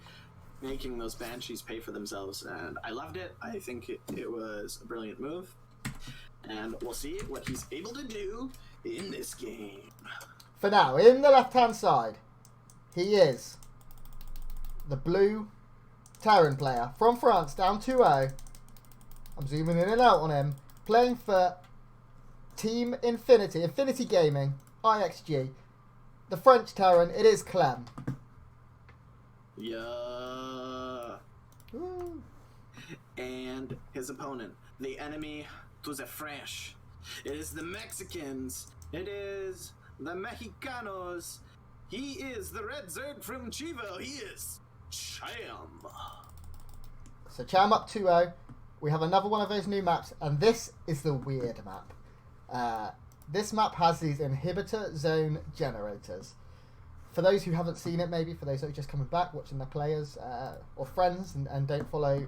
S2: making those Banshees pay for themselves, and I loved it. I think it was a brilliant move, and we'll see what he's able to do in this game.
S3: For now, in the left-hand side, he is the blue Terran player from France, down 2-0. I'm zooming in and out on him. Playing for Team Infinity Gaming, IXG. The French Terran, it is Clem.
S2: Yeah.
S3: Ooh.
S2: And his opponent, the enemy to the French. It is the Mexicans. It is the Mexicanos. He is the Red Zerg from Chivo. He is Cham.
S3: So Cham up 2-0. We have another one of those new maps, and this is the weird map. This map has these inhibitor zone generators. For those who haven't seen it, maybe, for those who are just coming back, watching their players or friends and don't follow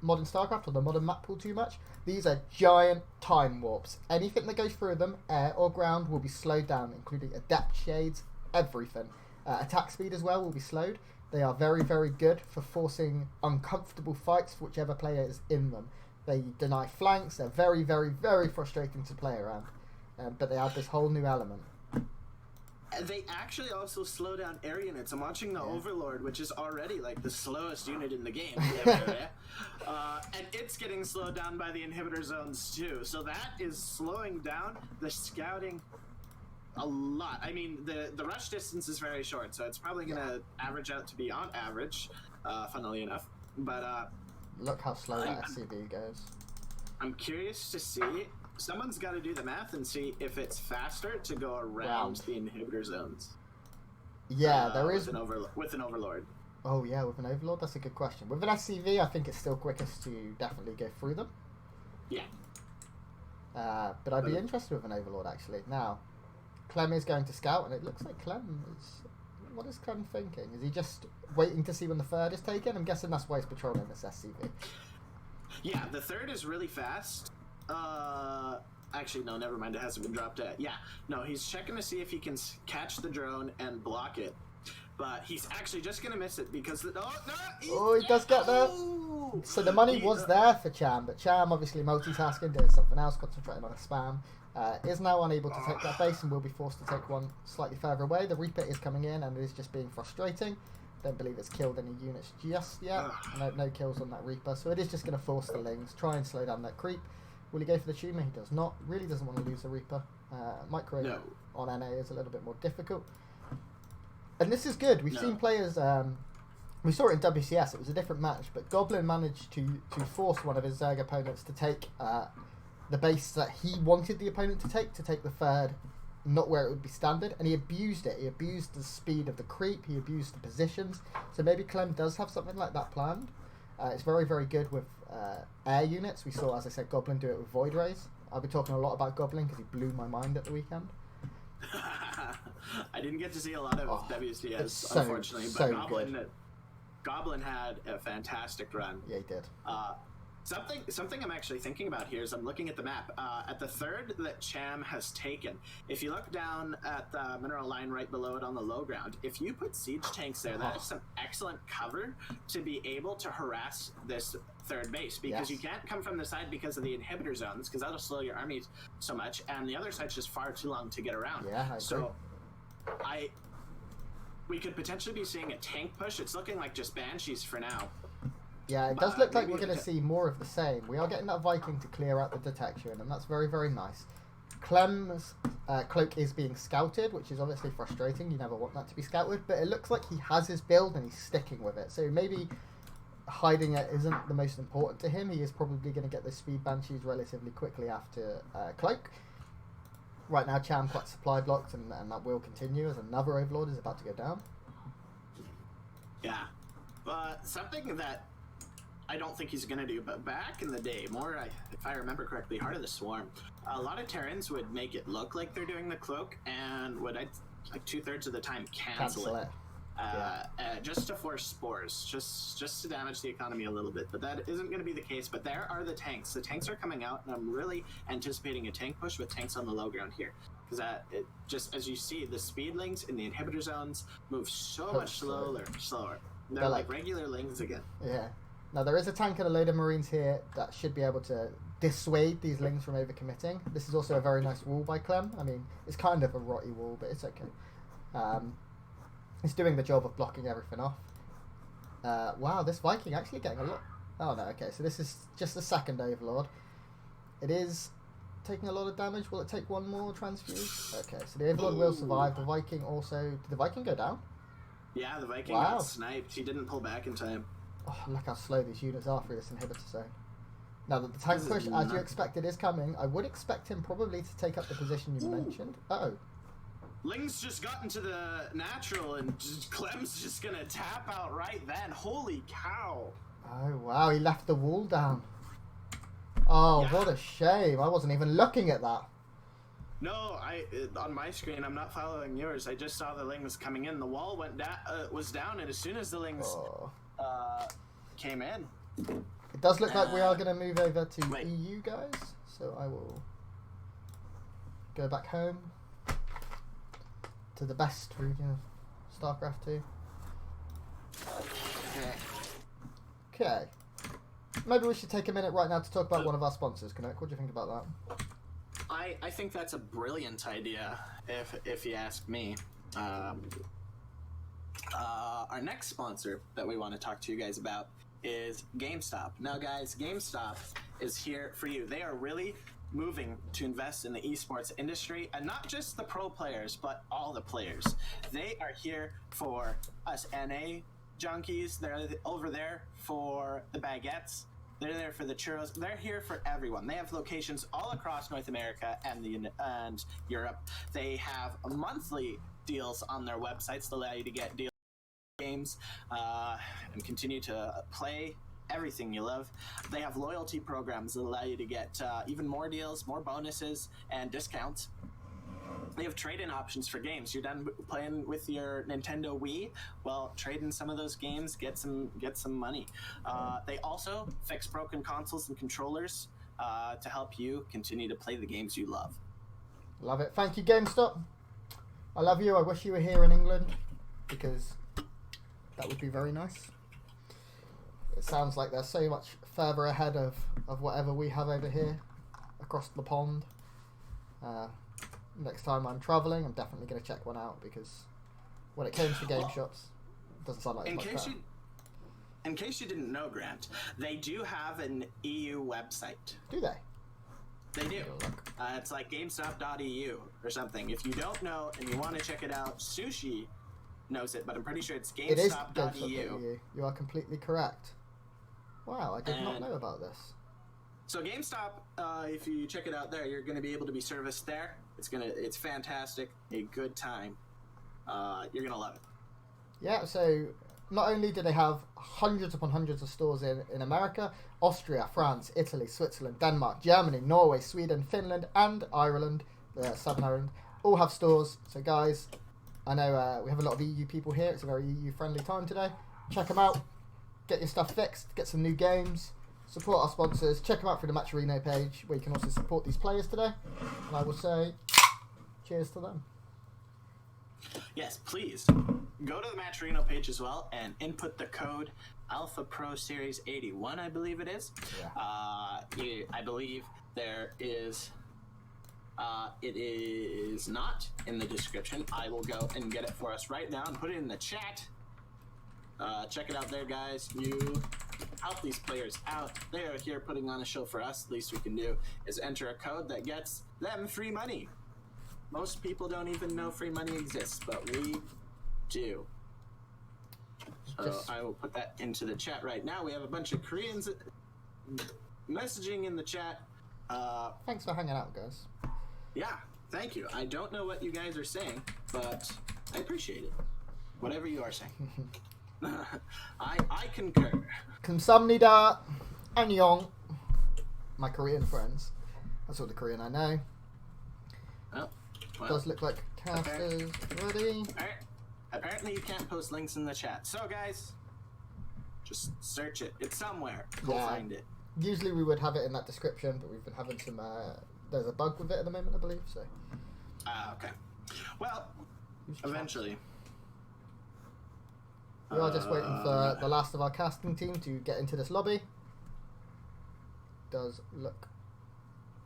S3: modern StarCraft or the modern map pool too much, these are giant time warps. Anything that goes through them, air or ground, will be slowed down, including adept shades, everything. Attack speed as well will be slowed. They are very, very good for forcing uncomfortable fights for whichever player is in them. They deny flanks. They're very, very, very frustrating to play around. But they add this whole new element.
S2: They actually also slow down air units. I'm watching the Overlord, which is already like the slowest unit in the game. And it's getting slowed down by the inhibitor zones too. So that is slowing down the scouting a lot. I mean, the rush distance is very short, so it's probably going to average out to be on average, funnily enough. But
S3: look how slow that SCV goes.
S2: I'm curious to see. Someone's got to do the math and see if it's faster to go around the inhibitor zones.
S3: Yeah, there is
S2: with an Overlord.
S3: Oh yeah, with an Overlord, that's a good question. With an SCV, I think it's still quickest to definitely go through them.
S2: Yeah.
S3: But I'd be interested with an Overlord actually. Now, Clem is going to scout, and it looks like Clem is. What is Clem thinking? Is he just waiting to see when the third is taken? I'm guessing that's why he's patrolling this SCV.
S2: Yeah, the third is really fast. Actually, no, never mind. It hasn't been dropped yet. Yeah, no, he's checking to see if he can catch the drone and block it. But he's actually just going to miss it because... he
S3: does get there. So the money was there for Cham, but Cham, obviously multitasking, doing something else, concentrating on a spam, is now unable to take that base and will be forced to take one slightly further away. The Reaper is coming in and it is just being frustrating. Don't believe it's killed any units just yet. No kills on that Reaper, so it is just going to force the Lings, try and slow down that creep. Will he go for the tumor? He does not. Really doesn't want to lose the Reaper. Micro on NA is a little bit more difficult. And this is good. We've seen players... we saw it in WCS. It was a different match. But Goblin managed to force one of his Zerg opponents to take the base that he wanted the opponent to take the third, not where it would be standard. And he abused it. He abused the speed of the creep. He abused the positions. So maybe Clem does have something like that planned. It's very, very good with air units. We saw, as I said, Goblin do it with Void Rays. I've been talking a lot about Goblin because he blew my mind at the weekend.
S2: I didn't get to see a lot of WCS, unfortunately, but Goblin had a fantastic run.
S3: Yeah, he did.
S2: Something I'm actually thinking about here is I'm looking at the map. At the third that Cham has taken, if you look down at the mineral line right below it on the low ground, if you put siege tanks there, that is some excellent cover to be able to harass this third base, because you can't come from the side because of the inhibitor zones, because that'll slow your armies so much, and the other side's just far too long to get around.
S3: Yeah, I agree.
S2: So we could potentially be seeing a tank push. It's looking like just Banshees for now.
S3: Yeah, it does look like we're going to see more of the same. We are getting that Viking to clear out the detection, and that's very, very nice. Clem's cloak is being scouted, which is obviously frustrating. You never want that to be scouted, but it looks like he has his build and he's sticking with it. So maybe hiding it isn't the most important to him. He is probably going to get the speed Banshees relatively quickly after cloak. Right now, Cham quite supply blocked, and that will continue as another Overlord is about to go down.
S2: Yeah, but something that I don't think he's going to do, but back in the day, if I remember correctly, Heart of the Swarm, a lot of Terrans would make it look like they're doing the cloak and would, like 2/3 of the time, cancel it. Just to force spores, just to damage the economy a little bit. But that isn't going to be the case. But there are the tanks. The tanks are coming out, and I'm really anticipating a tank push with tanks on the low ground here. Because it just, as you see, the speedlings in the inhibitor zones move so much slower. They're like regular lings again. Yeah.
S3: Now, there is a tank and a load of Marines here that should be able to dissuade these lings from overcommitting. This is also a very nice wall by Clem. I mean, it's kind of a rotty wall, but it's okay. It's doing the job of blocking everything off. Wow, this Viking actually getting a lot... Oh, no, okay, so this is just the second Overlord. It is taking a lot of damage. Will it take one more transfuse? Okay, so the Overlord will survive. The Viking also... Did the Viking go down?
S2: Yeah, the Viking got sniped. He didn't pull back in time.
S3: Oh, look how slow these units are through this inhibitor zone. Now that the tank push, as you expected, is coming, I would expect him probably to take up the position you mentioned. Uh-oh.
S2: Ling's just got into the natural, and Clem's just gonna tap out right then. Holy cow!
S3: Oh, wow, he left the wall down. Oh, what a shame. I wasn't even looking at that.
S2: No, on my screen, I'm not following yours. I just saw the Lings coming in. The wall was down, and as soon as the Lings came in...
S3: It does look like we are going to move over to EU, guys. So I will go back home to the best region of StarCraft 2. Okay. Maybe we should take a minute right now to talk about one of our sponsors. Connect. What do you think about that?
S2: I think that's a brilliant idea, if you ask me. Our next sponsor that we want to talk to you guys about is GameStop. Now, guys, GameStop is here for you. They are really moving to invest in the esports industry, and not just the pro players, but all the players. They are here for us NA junkies. They're over there for the baguettes. They're there for the churros. They're here for everyone. They have locations all across North America and Europe. They have monthly deals on their websites that allow you to get deals games and continue to play everything you love. They have loyalty programs that allow you to get even more deals, more bonuses, and discounts. They have trade-in options for games. You're done playing with your Nintendo Wii? Well, trade in some of those games, get some money. They also fix broken consoles and controllers to help you continue to play the games you love.
S3: Love it. Thank you, GameStop. I love you. I wish you were here in England, because that would be very nice. It sounds like they're so much further ahead of whatever we have over here across the pond. Next time I'm travelling, I'm definitely going to check one out, because when it comes to game shops, it doesn't sound like it's much better.
S2: In case you didn't know, Grant, they do have an EU website.
S3: Do they?
S2: They do. It's like GameStop.eu or something. If you don't know and you want to check it out, Sushi knows it, but I'm pretty sure it's GameStop.eu.
S3: It is GameStop.eu. You are completely correct. Wow, I did not know about this.
S2: So GameStop, if you check it out there, you're going to be able to be serviced there. It's fantastic, a good time. You're going to love it.
S3: Yeah, so not only do they have hundreds upon hundreds of stores in America, Austria, France, Italy, Switzerland, Denmark, Germany, Norway, Sweden, Finland, and Ireland, Southern Ireland, all have stores. So guys, I know we have a lot of EU people here. It's a very EU-friendly time today. Check them out. Get your stuff fixed. Get some new games. Support our sponsors. Check them out through the Matcherino page, where you can also support these players today. And I will say, cheers to them.
S2: Yes, please go to the Matcherino page as well and input the code Alpha Pro Series 81, I believe it is.
S3: Yeah.
S2: I believe there is. It is not in the description. I will go and get it for us right now and put it in the chat. Check it out there, guys. You help these players out. They are here putting on a show for us. The least we can do is enter a code that gets them free money. Most people don't even know free money exists, but we do. So I will put that into the chat right now. We have a bunch of Koreans messaging in the chat.
S3: Thanks for hanging out, guys.
S2: Yeah, thank you. I don't know what you guys are saying, but I appreciate it. Whatever you are saying. I concur.
S3: 감사합니다. 안녕. My Korean friends. That's all the Korean I know.
S2: Oh, well,
S3: Does look like cast is ready.
S2: Apparently you can't post links in the chat. So guys, just search it. It's somewhere. Go find it.
S3: Usually we would have it in that description, but we've been having some... there's a bug with it at the moment, I believe. So.
S2: Okay. Well, eventually.
S3: We are just waiting for the last of our casting team to get into this lobby. Does look...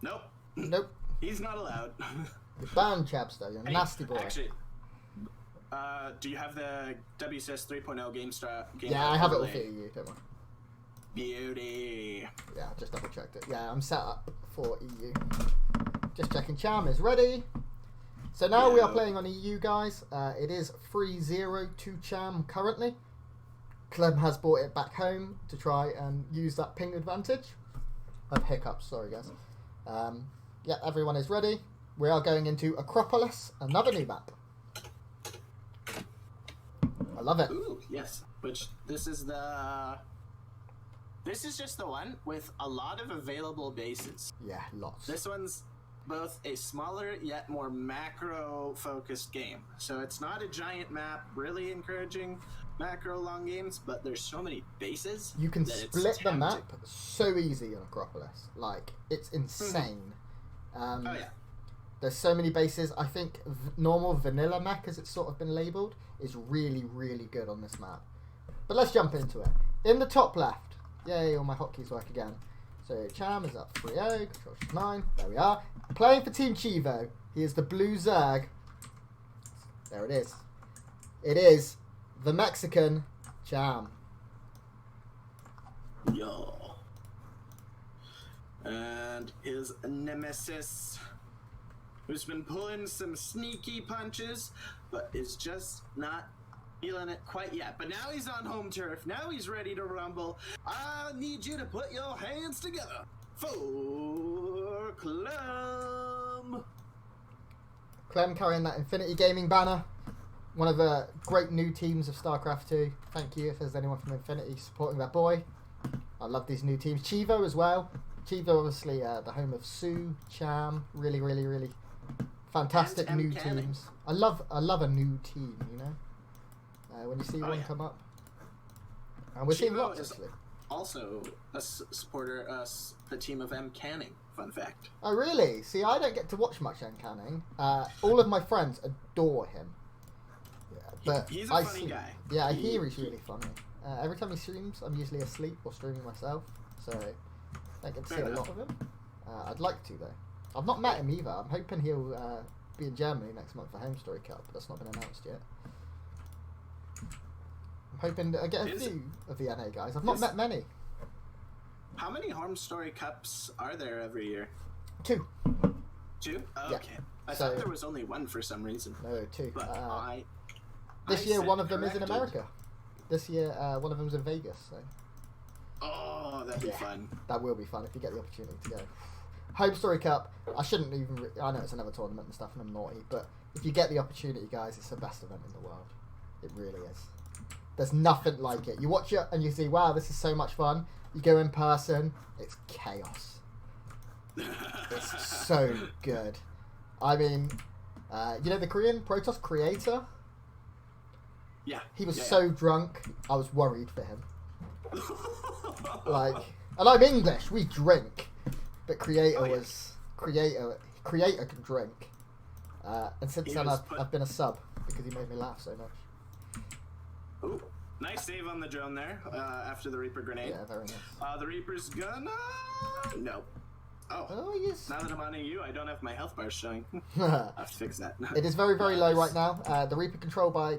S2: Nope.
S3: Nope.
S2: He's not allowed.
S3: You're banned, Chapster. You're a nasty boy.
S2: Actually, do you have the WCS 3.0 game
S3: Yeah, I have it all for you. Don't worry.
S2: Beauty.
S3: Yeah, I just double checked it. Yeah, I'm set up for EU. Just checking Cham is ready. So now we are playing on EU, guys. It is 3-0 to Cham currently. Clem has brought it back home to try and use that ping advantage. Of hiccups, sorry guys. Yeah, everyone is ready. We are going into Acropolis, another new map. I love it.
S2: Ooh, yes. Which this is just the one with a lot of available bases.
S3: Yeah, lots.
S2: This one's both a smaller yet more macro focused game. So it's not a giant map, really encouraging macro long games, but there's so many bases.
S3: You can split the map so easy on Acropolis. Like, it's insane.
S2: Oh yeah.
S3: There's so many bases. I think normal vanilla mech, as it's sort of been labelled, is really, really good on this map. But let's jump into it. In the top left, yay, all my hotkeys work again. So Cham is up 3-0, control shift 9, there we are. Playing for Team Chivo, he is the blue Zerg. There it is. It is the Mexican Cham.
S2: Yo. And his nemesis, who's been pulling some sneaky punches, but is just not feeling it quite yet. But now he's on home turf. Now he's ready to rumble. I need you to put your hands together for Clem.
S3: Clem carrying that Infinity Gaming banner. One of the great new teams of StarCraft 2. Thank you if there's anyone from Infinity supporting that boy. I love these new teams. Chivo as well. Chivo, obviously, the home of Sue, Cham. Really, really, really fantastic
S2: And
S3: new
S2: Canning.
S3: teams. I love a new team, you know? When you see one
S2: yeah.
S3: come up. And we're seeing
S2: Chivo
S3: lots,
S2: is
S3: actually.
S2: also a supporter, the team of M. Canning. Fun fact.
S3: Oh, really? See, I don't get to watch much M. Canning. All of my friends adore him. Yeah, but
S2: He's a funny guy.
S3: Yeah, I hear he's really funny. Every time he streams, I'm usually asleep or streaming myself, so I don't get to see
S2: Fair
S3: a
S2: enough.
S3: lot of him. I'd like to, though. I've not met him either. I'm hoping he'll be in Germany next month for Home Story Cup, but that's not been announced yet. I'm hoping to get a few of the NA guys. I've not met many.
S2: How many Home Story Cups are there every year?
S3: 2.
S2: 2? Oh,
S3: Yeah.
S2: okay. I
S3: So-
S2: thought there was only 1 for some reason.
S3: No, 2.
S2: But
S3: This
S2: I
S3: year,
S2: said
S3: one of them is in
S2: corrected.
S3: America. This year, one of them's in Vegas, so
S2: Oh, that'd be fun.
S3: that will be fun if you get the opportunity to go. Home Story Cup, I shouldn't even... I know it's another tournament and stuff and I'm naughty, but if you get the opportunity, guys, it's the best event in the world. It really is. There's nothing like it. You watch it and you see, wow, this is so much fun. You go in person, it's chaos. It's so good. I mean, you know the Korean Protoss creator?
S2: Yeah.
S3: He was
S2: yeah,
S3: so drunk, I was worried for him. Like, and I'm English, we drink. But creator
S2: Oh, yeah.
S3: was... Creator can drink. And since
S2: He
S3: then
S2: was
S3: I've been a sub because he made me laugh so much.
S2: Ooh, nice save on the drone there after the Reaper grenade.
S3: Yeah, very nice.
S2: The Reaper's gonna... No. Oh.
S3: Oh, yes.
S2: Now that I'm on you, I don't have my health bars showing. I have to fix that.
S3: It is very, very low right now. The Reaper control by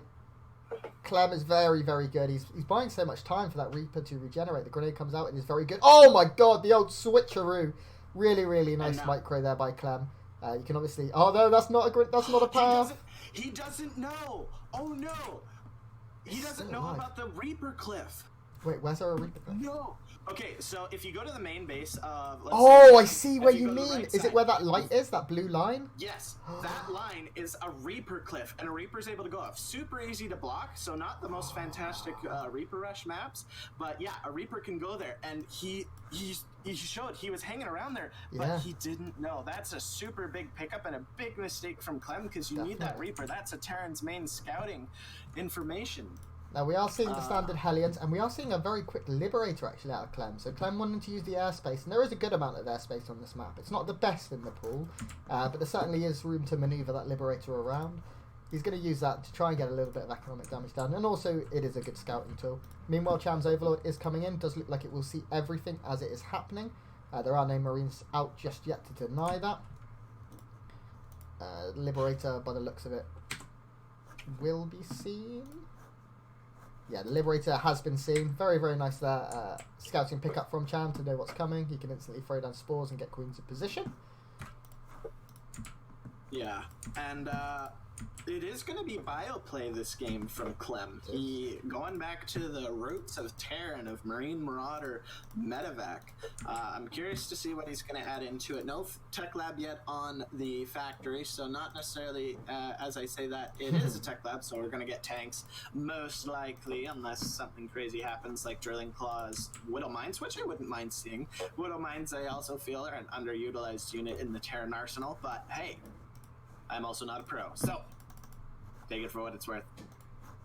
S3: Clem is very, very good. He's buying so much time for that Reaper to regenerate. The grenade comes out and is very good. Oh my god, the old switcheroo. Really, really nice micro there by Clem. You can obviously... Oh no, that's not a path.
S2: He doesn't know. Oh no. He doesn't know about the Reaper cliff.
S3: Wait, where's our Reaper?
S2: No. Okay, so if you go to the main base of...
S3: Oh, I see where you
S2: go to the
S3: mean.
S2: right
S3: Is it
S2: side-
S3: where that light is? That blue line?
S2: Yes, that line is a Reaper cliff, and a Reaper's able to go off. Super easy to block, so not the most fantastic Reaper Rush maps, but yeah, a Reaper can go there, and he showed he was hanging around there, but
S3: Yeah.
S2: he didn't know. That's a super big pickup and a big mistake from Clem, because you need that
S3: Definitely.
S2: Reaper. That's a Terran's main scouting information.
S3: Now, we are seeing the standard Hellions, and we are seeing a very quick Liberator, actually, out of Clem. So Clem wanting to use the airspace, and there is a good amount of airspace on this map. It's not the best in the pool, but there certainly is room to manoeuvre that Liberator around. He's going to use that to try and get a little bit of economic damage down, and also it is a good scouting tool. Meanwhile, Cham's Overlord is coming in. Does look like it will see everything as it is happening. There are no Marines out just yet to deny that. Liberator, by the looks of it, will be seen. Yeah, the Liberator has been seen. Very, very nice there. Scouting pickup from Cham to know what's coming. He can instantly throw down spores and get queens in position.
S2: Yeah, and it is going to be bioplay this game from Clem. He going back to the roots of Terran, of Marine Marauder, Medevac. I'm curious to see what he's going to add into it. No tech lab yet on the factory, so not necessarily, as I say that, it is a tech lab, so we're going to get tanks, most likely, unless something crazy happens like Drilling Claws, Widow Mines, which I wouldn't mind seeing. Widow Mines, I also feel, are an underutilized unit in the Terran arsenal, but hey, I'm also not a pro, so take it for what it's worth.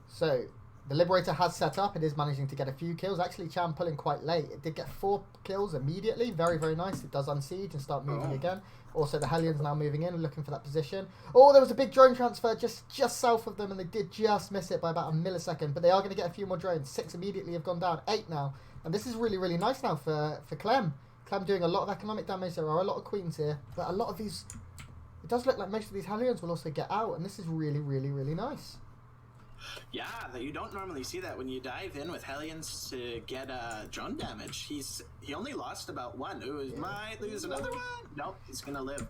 S3: So, the Liberator has set up. It is managing to get a few kills. Actually, Cham pulling quite late. It did get 4 kills immediately. Very, very nice. It does unsiege and start moving again. Also, the Hellions now moving in and looking for that position. Oh, there was a big drone transfer just south of them, and they did just miss it by about a millisecond. But they are going to get a few more drones. 6 immediately have gone down. 8 now. And this is really, really nice now for Clem. Clem doing a lot of economic damage. There are a lot of queens here. But a lot of these... does look like most of these Hellions will also get out, and this is really, really, really nice.
S2: Yeah, that you don't normally see that when you dive in with Hellions to get drone damage. He only lost about one. Ooh, might lose another one. Nope, he's gonna live.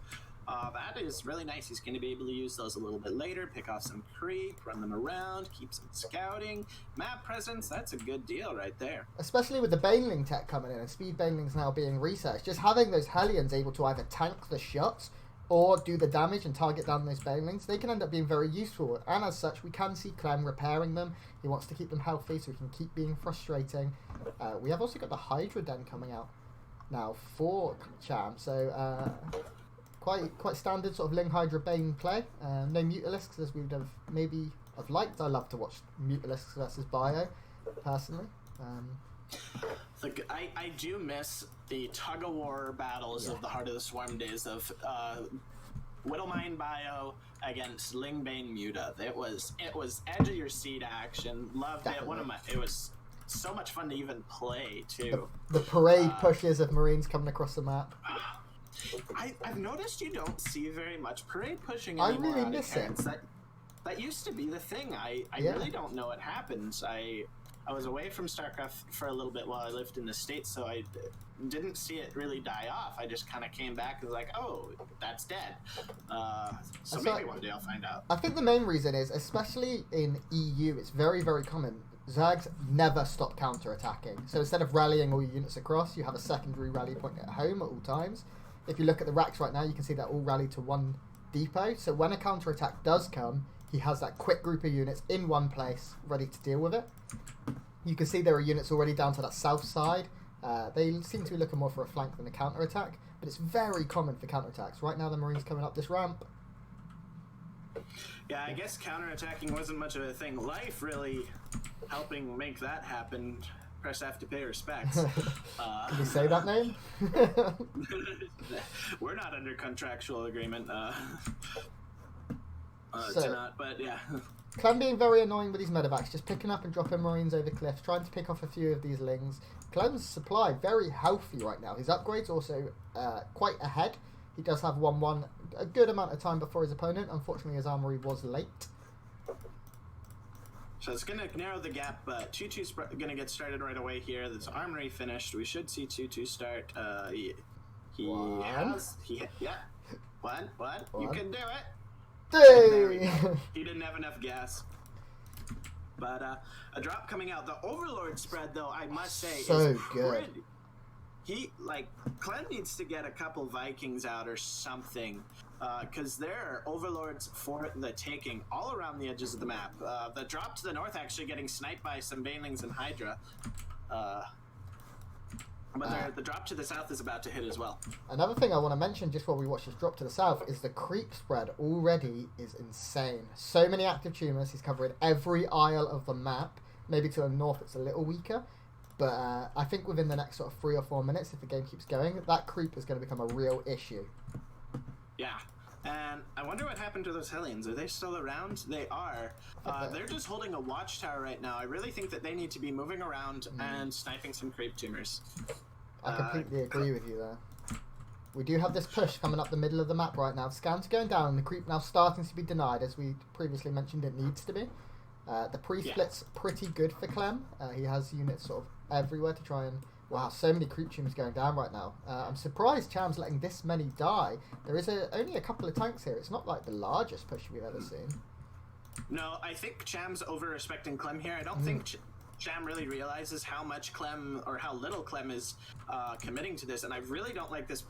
S2: That is really nice. He's going to be able to use those a little bit later, pick off some creep, run them around, keep some scouting. Map presence, that's a good deal right there.
S3: Especially with the Baneling tech coming in and speed Banelings now being researched, just having those Hellions able to either tank the shots or do the damage and target down those Banelings, they can end up being very useful. And as such, we can see Clem repairing them. He wants to keep them healthy so he can keep being frustrating. We have also got the Hydra Den coming out now for Cham, so... Quite standard sort of Ling Hydra Bane play. No Mutalisks as we would have maybe have liked. I love to watch Mutalisks versus Bio, personally.
S2: I do miss the tug-of-war battles of the Heart of the Swarm days of Widowmine Bio against Ling Bane Muta. It was edge of your seat action. Loved
S3: Definitely.
S2: it. It was so much fun to even play too.
S3: The parade pushes of Marines coming across the map.
S2: I've noticed you don't see very much parade pushing anymore.
S3: I really miss it.
S2: That used to be the thing. I really don't know what happens. I was away from StarCraft for a little bit while I lived in the States, so I didn't see it really die off. I just kind of came back and was like, oh, that's dead. So maybe one day I'll find out.
S3: I think the main reason is, especially in EU, it's very, very common. Zergs never stop counter-attacking. So instead of rallying all your units across, you have a secondary rally point at home at all times. If you look at the racks right now, you can see they're all rallied to one depot. So when a counter-attack does come, he has that quick group of units in one place ready to deal with it. You can see there are units already down to that south side. They seem to be looking more for a flank than a counter-attack, but it's very common for counter-attacks. Right now the Marines coming up this ramp.
S2: Yeah, I guess counter-attacking wasn't much of a thing. Life really helping make that happen. Press F to pay respects.
S3: Can you say that name?
S2: We're not under contractual agreement.
S3: So,
S2: to not, but yeah.
S3: Clem being very annoying with these medevacs, just picking up and dropping Marines over cliffs, trying to pick off a few of these Lings. Clem's supply very healthy right now. His upgrades also quite ahead. He does have 1-1 a good amount of time before his opponent. Unfortunately, his armory was late.
S2: So it's going to narrow the gap, but 2-2's going to get started right away here. This armory finished. We should see 2-2 start. Yeah. One. You can do it.
S3: Dang!
S2: He didn't have enough gas. But a drop coming out. The Overlord spread, though, I must say,
S3: so
S2: is
S3: good.
S2: Clem needs to get a couple Vikings out or something. Because there are overlords for the taking all around the edges of the map. The drop to the north actually getting sniped by some Banelings and Hydra. But the drop to the south is about to hit as well.
S3: Another thing I want to mention just while we watch this drop to the south is the creep spread already is insane. So many active tumors. He's covering every aisle of the map. Maybe to the north it's a little weaker. But I think within the next sort of 3 or 4 minutes, if the game keeps going, that creep is going to become a real issue.
S2: Yeah, and I wonder what happened to those Hellions. Are they still around? They are. They're just holding a watchtower right now. I really think that they need to be moving around and sniping some creep tumors.
S3: I completely agree with you there. We do have this push coming up the middle of the map right now. Scans going down, the creep now starting to be denied, as we previously mentioned it needs to be. The pre-split's pretty good for Clem. He has units sort of everywhere to try and... Wow, so many creep tumors going down right now. I'm surprised Cham's letting this many die. There is only a couple of tanks here. It's not like the largest push we've ever seen.
S2: No, I think Cham's over-respecting Clem here. I don't think Cham really realizes how much Clem, or how little Clem is committing to this, and I really don't like this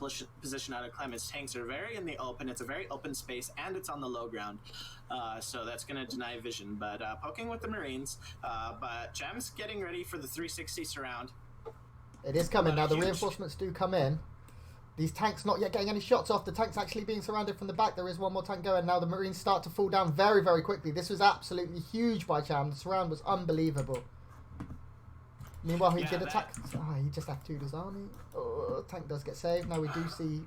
S2: position out of Clem. His tanks are very in the open. It's a very open space, and it's on the low ground. So that's going to deny vision. But poking with the Marines. But Cham's getting ready for the 360 surround.
S3: It is coming now. The reinforcements do come in. These tanks not yet getting any shots off. The tank's actually being surrounded from the back. There is one more tank going. Now the Marines start to fall down very, very quickly. This was absolutely huge by Cham. The surround was unbelievable. Meanwhile, he did attack. Oh, he just acted his army. Oh, tank does get saved. Now we do see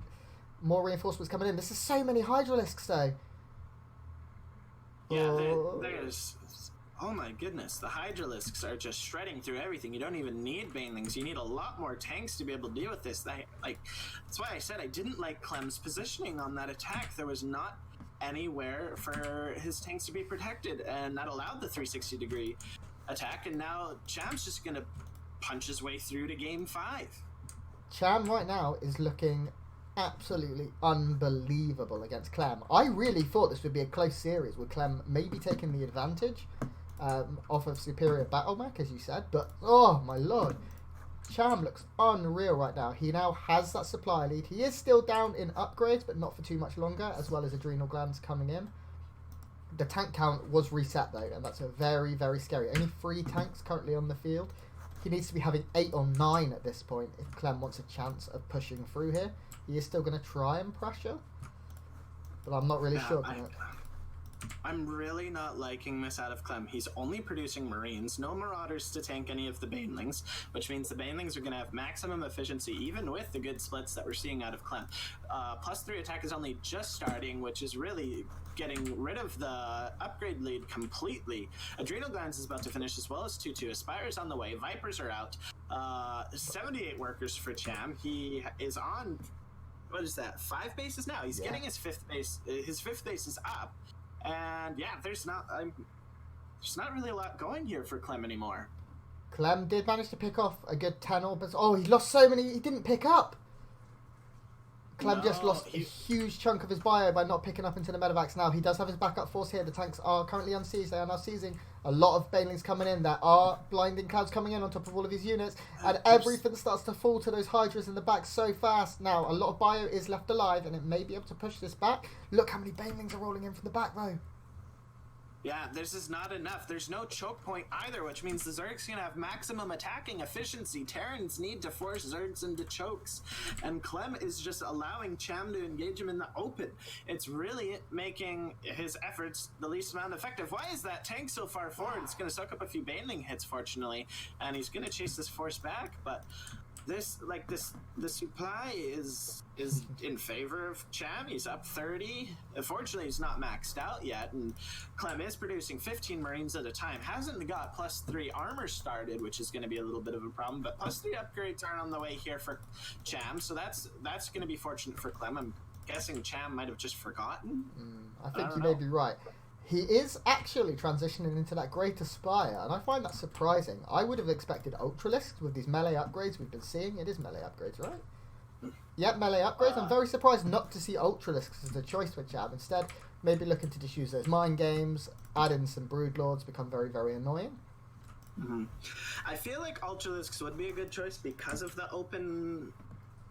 S3: more reinforcements coming in. This is so many Hydralisks, though.
S2: Yeah, there's... Oh my goodness, the Hydralisks are just shredding through everything. You don't even need Banelings. You need a lot more tanks to be able to deal with this. That's why I said I didn't like Clem's positioning on that attack. There was not anywhere for his tanks to be protected, and that allowed the 360-degree attack, and now Cham's just going to punch his way through to game 5.
S3: Cham right now is looking absolutely unbelievable against Clem. I really thought this would be a close series with Clem maybe taking the advantage off of superior battle mech, as you said, but oh my lord, Cham looks unreal right now. He now has that supply lead. He is still down in upgrades, but not for too much longer, as well as adrenal glands coming in. The tank count was reset though, and that's a very, very scary. Only 3 tanks currently on the field. He needs to be having 8 or 9 at this point if Clem wants a chance of pushing through here. He is still going to try and pressure, but I'm not really sure.
S2: I'm really not liking this out of Clem. He's only producing Marines, no Marauders to tank any of the Banelings, which means the Banelings are going to have maximum efficiency, even with the good splits that we're seeing out of Clem. +3 attack is only just starting, which is really getting rid of the upgrade lead completely. Adrenal Glands is about to finish, as well as 2-2. Aspire's on the way. Vipers are out. 78 workers for Cham. He is on, what is that, 5 bases now? He's getting his 5th base. His 5th base is up. And yeah, there's not really a lot going here for Clem anymore.
S3: Clem did manage to pick off a good 10 orbits. Oh, he lost so many he didn't pick up. Clem just lost a huge chunk of his bio by not picking up into the medevacs. Now he does have his backup force here. The tanks are currently unseized. They are now seizing. A lot of Banelings coming in. There are blinding clouds coming in on top of all of his units. And everything starts to fall to those Hydras in the back so fast. Now, a lot of bio is left alive, and it may be able to push this back. Look how many Banelings are rolling in from the back, though.
S2: Yeah, this is not enough. There's no choke point either, which means the Zerg's going to have maximum attacking efficiency. Terrans need to force Zergs into chokes, and Clem is just allowing Cham to engage him in the open. It's really making his efforts the least amount effective. Why is that tank so far forward? It's going to suck up a few Baneling hits, fortunately, and he's going to chase this force back, but the supply is in favor of Cham. He's up 30. Unfortunately, he's not maxed out yet, and Clem is producing 15 Marines at a time. Hasn't got +3 armor started, which is going to be a little bit of a problem, but +3 upgrades aren't on the way here for Cham, so that's going to be fortunate for Clem. I'm guessing Cham might have just forgotten.
S3: I think you may be right. He is actually transitioning into that Greater Spire, and I find that surprising. I would have expected Ultralisks with these melee upgrades we've been seeing. It is melee upgrades, right? Yep, melee upgrades. I'm very surprised not to see Ultralisks as a choice for Cham. Instead, maybe looking to just use those mind games, add in some Broodlords, become very, very annoying.
S2: I feel like Ultralisks would be a good choice because of the open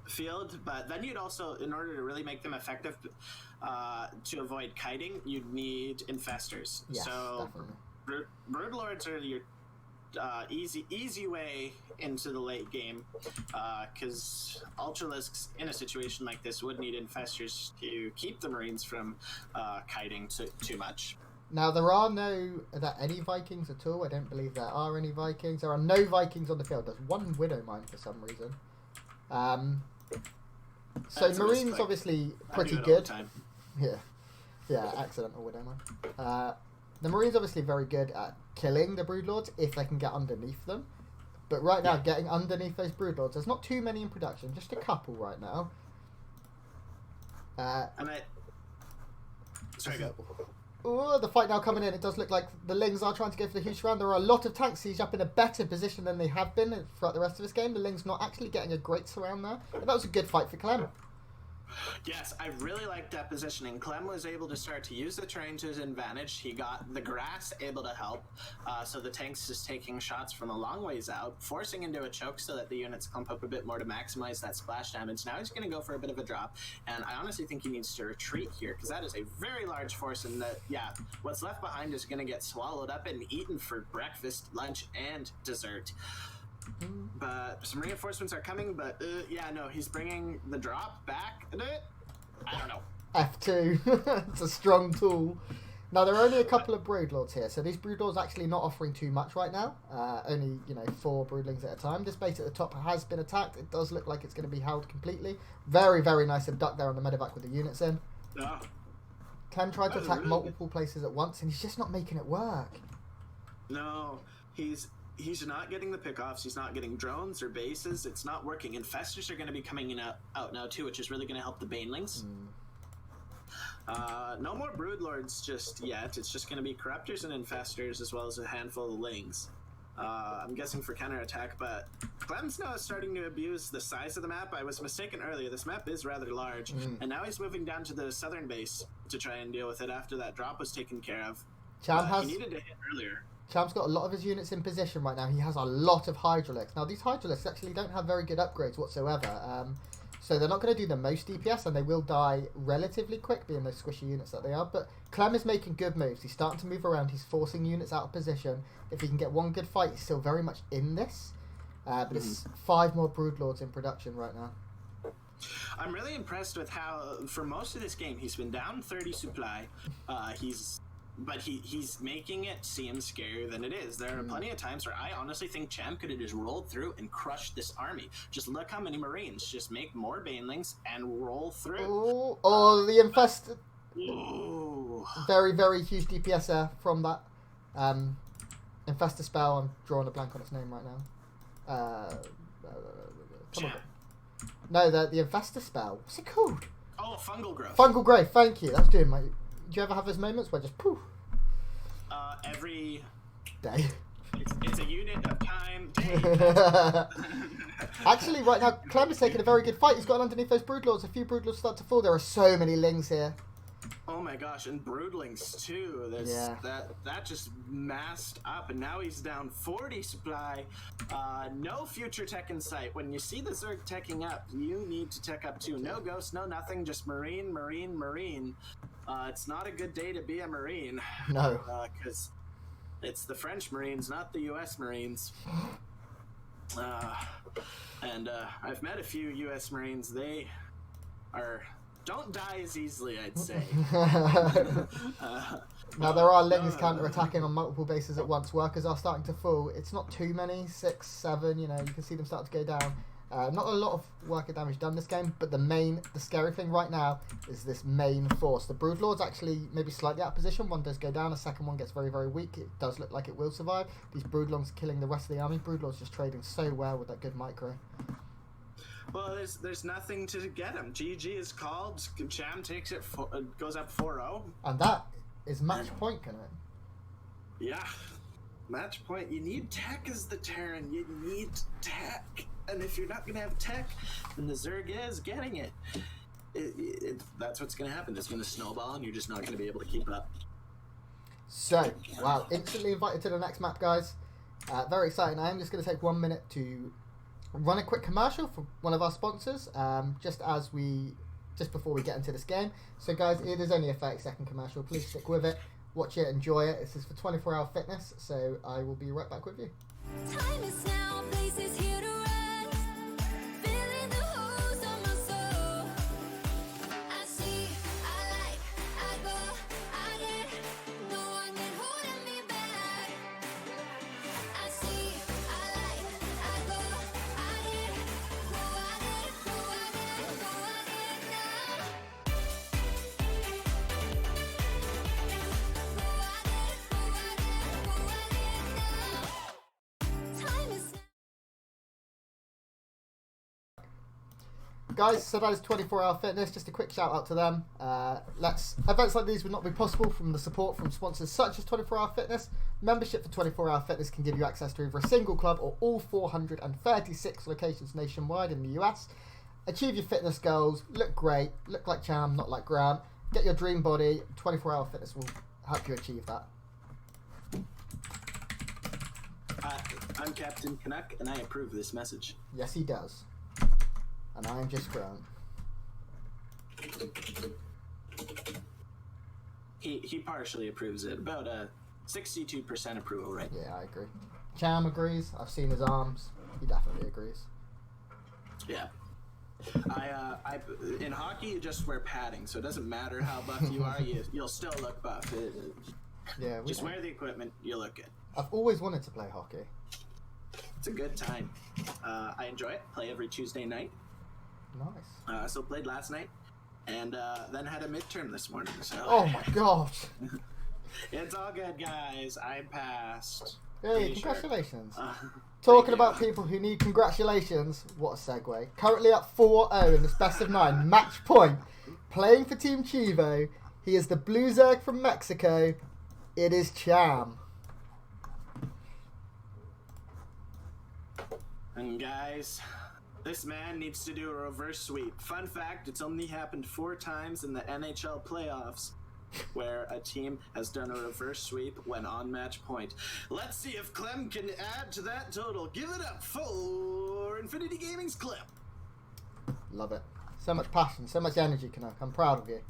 S2: field, but then you'd also, in order to really make them effective, to avoid kiting, you'd need infestors.
S3: Yes,
S2: so Broodlords are your easy way into the late game, because Ultralisks in a situation like this would need infestors to keep the Marines from kiting too much.
S3: Now, are there any Vikings at all? I don't believe there are any Vikings. There are no Vikings on the field. There's one Widowmine for some reason. So Marines obviously pretty good. Yeah, accidental Widowmine. The Marines obviously very good at killing the Broodlords if they can get underneath them. But right now, getting underneath those Broodlords, there's not too many in production, just a couple right now.
S2: Sorry, go.
S3: Ooh, the fight now coming in. It does look like the Lings are trying to go for the huge round. There are a lot of tanks sieged up in a better position than they have been throughout the rest of this game. The Lings not actually getting a great surround there. But that was a good fight for Clem.
S2: Yes, I really liked that positioning. Clem was able to start to use the terrain to his advantage. He got the grass able to help, so the tank's just taking shots from a long ways out, forcing into a choke so that the units clump up a bit more to maximize that splash damage. Now he's going to go for a bit of a drop, and I honestly think he needs to retreat here, because that is a very large force, and what's left behind is going to get swallowed up and eaten for breakfast, lunch, and dessert. But some reinforcements are coming, but he's bringing the drop back. I don't know.
S3: F2. It's a strong tool. Now, there are only a couple of Broodlords here, so these Broodlords actually not offering too much right now. Only, 4 Broodlings at a time. This base at the top has been attacked. It does look like it's going to be held completely. Very, very nice abduct there on the medevac with the units in. Clem tried to attack multiple places at once, and he's just not making it work.
S2: No, he's not getting the pickoffs. He's not getting drones or bases. It's not working. Infestors are going to be coming out now too, which is really going to help the banelings. No more broodlords just yet. It's just going to be corruptors and infestors as well as a handful of lings. I'm guessing for counterattack, but Clem's now starting to abuse the size of the map. I was mistaken earlier. This map is rather large, and now he's moving down to the southern base to try and deal with it after that drop was taken care of. He needed to hit earlier.
S3: Cham's got a lot of his units in position right now. He has a lot of Hydralisks. Now, these Hydralisks actually don't have very good upgrades whatsoever. So they're not going to do the most DPS, and they will die relatively quick, being those squishy units that they are. But Clem is making good moves. He's starting to move around. He's forcing units out of position. If he can get one good fight, he's still very much in this. But it's 5 more Broodlords in production right now.
S2: I'm really impressed with how, for most of this game, he's been down 30 supply. But he's making it seem scarier than it is. There are plenty of times where I honestly think Cham could have just rolled through and crushed this army. Just look how many Marines. Just make more banelings and roll through.
S3: Oh, the infested.
S2: Ooh.
S3: Very, very huge DPS there from that infestor spell. I'm drawing a blank on its name right now. Come on. No, the infestor spell. What's it called?
S2: Oh, fungal growth.
S3: Fungal growth. Thank you. That's doing my. Do you ever have those moments where just poof?
S2: Every
S3: day.
S2: It's a unit of time.
S3: Actually, right now, Clem is taking a very good fight. He's got underneath those Broodlords. A few Broodlords start to fall. There are so many Lings here.
S2: Oh my gosh, and Broodlings too. That just massed up, and now he's down 40 supply. No future tech in sight. When you see the Zerg teching up, you need to tech up too. No ghost, no nothing, just Marine, Marine, Marine. It's not a good day to be a Marine.
S3: No.
S2: Because it's the French Marines, not the U.S. Marines. And I've met a few U.S. Marines. They don't die as easily, I'd say.
S3: Now, there are Lings counter-attacking on multiple bases at once. Workers are starting to fall. It's not too many, 6, 7, you can see them start to go down. Not a lot of worker damage done this game, but the scary thing right now is this main force. The Broodlord's actually maybe slightly out of position. One does go down, a second one gets very, very weak. It does look like it will survive. These Broodlords killing the rest of the army. Broodlord's just trading so well with that good micro.
S2: Well, there's nothing to get him. GG is called. Cham takes it, goes up 4-0.
S3: And that is match point, can it?
S2: Yeah. Match point. You need tech as the Terran. You need tech. And if you're not going to have tech, then the Zerg is getting it. That's what's going to happen. It's going to snowball, and you're just not going to be able to keep up.
S3: So, wow. Instantly invited to the next map, guys. Very exciting. I am just going to take 1 minute to run a quick commercial for one of our sponsors, just before we get into this game. So, guys, it is only a 30-second commercial. Please stick with it. Watch it, enjoy it. This is for 24-hour fitness, so I will be right back with you.
S4: Time is now, place is here to rest. Feeling the hose on my soul. I see, I like, I go, I get. No one can hold me back. I see, I like, I go, I get. Go, I get, go, I get, go, I get now. Go, I get, go, I get, go, I get now. Time is now.
S3: Guys, so that is 24-hour fitness. Just a quick shout out to them. Events like these would not be possible from the support from sponsors such as 24-hour fitness. Membership for 24-hour fitness can give you access to either a single club or all 436 locations nationwide in the US. Achieve your fitness goals, look great, look like Cham, not like Grant. Get your dream body. 24-hour fitness will help you achieve that.
S2: I'm Captain Canuck, and I approve this message.
S3: Yes, he does. And I am just Grant.
S2: He partially approves it. About a 62% approval rate.
S3: Yeah, I agree. Cham agrees. I've seen his arms. He definitely agrees.
S2: Yeah. I in hockey you just wear padding, so it doesn't matter how buff you are, you'll still look buff.
S3: Yeah,
S2: Just wear the equipment, you look good.
S3: I've always wanted to play hockey.
S2: It's a good time. I enjoy it. Play every Tuesday night.
S3: Nice.
S2: So played last night, and then had a midterm this morning. So
S3: Oh my god.
S2: It's all good, guys. I passed.
S3: Hey,
S2: Pretty sure.
S3: congratulations.
S2: Thank
S3: Talking about
S2: you.
S3: people who need congratulations, what a segue. Currently at 4-0 in this best of 9 match point, playing for Team Chivo. He is the Blue Zerg from Mexico. It is Cham.
S2: And guys, this man needs to do a reverse sweep. Fun fact, it's only happened 4 times in the NHL playoffs where a team has done a reverse sweep when on match point. Let's see if Clem can add to that total. Give it up for Infinity Gaming's Clem.
S3: Love it. So much passion, so much energy, Canuck. I'm proud of you.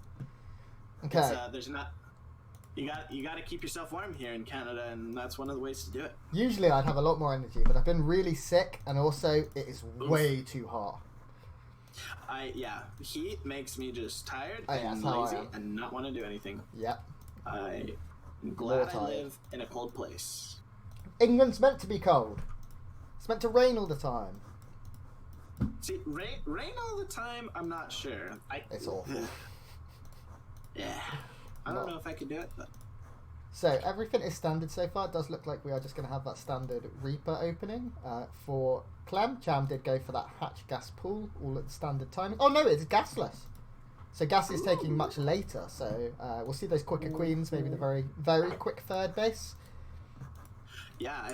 S3: Okay.
S2: There's not. You got to keep yourself warm here in Canada, and that's one of the ways to do it.
S3: Usually I'd have a lot more energy, but I've been really sick, and also it is way too hot.
S2: Heat makes me just tired
S3: Oh, yeah,
S2: and
S3: that's how I
S2: lazy
S3: am.
S2: and not want to do anything.
S3: Yep.
S2: I'm glad I
S3: tired.
S2: live in a cold place.
S3: England's meant to be cold. It's meant to rain all the time.
S2: See, rain all the time. I'm not sure.
S3: It's awful.
S2: Yeah, I don't know if I could do it, but
S3: So everything is standard so far. It does look like we are just going to have that standard Reaper opening for Clem. Cham did go for that hatch gas pool, all at the standard timing. Oh no, it's gasless. So gas is taking much later. So we'll see those quicker queens, maybe the very, very quick third base.
S2: yeah,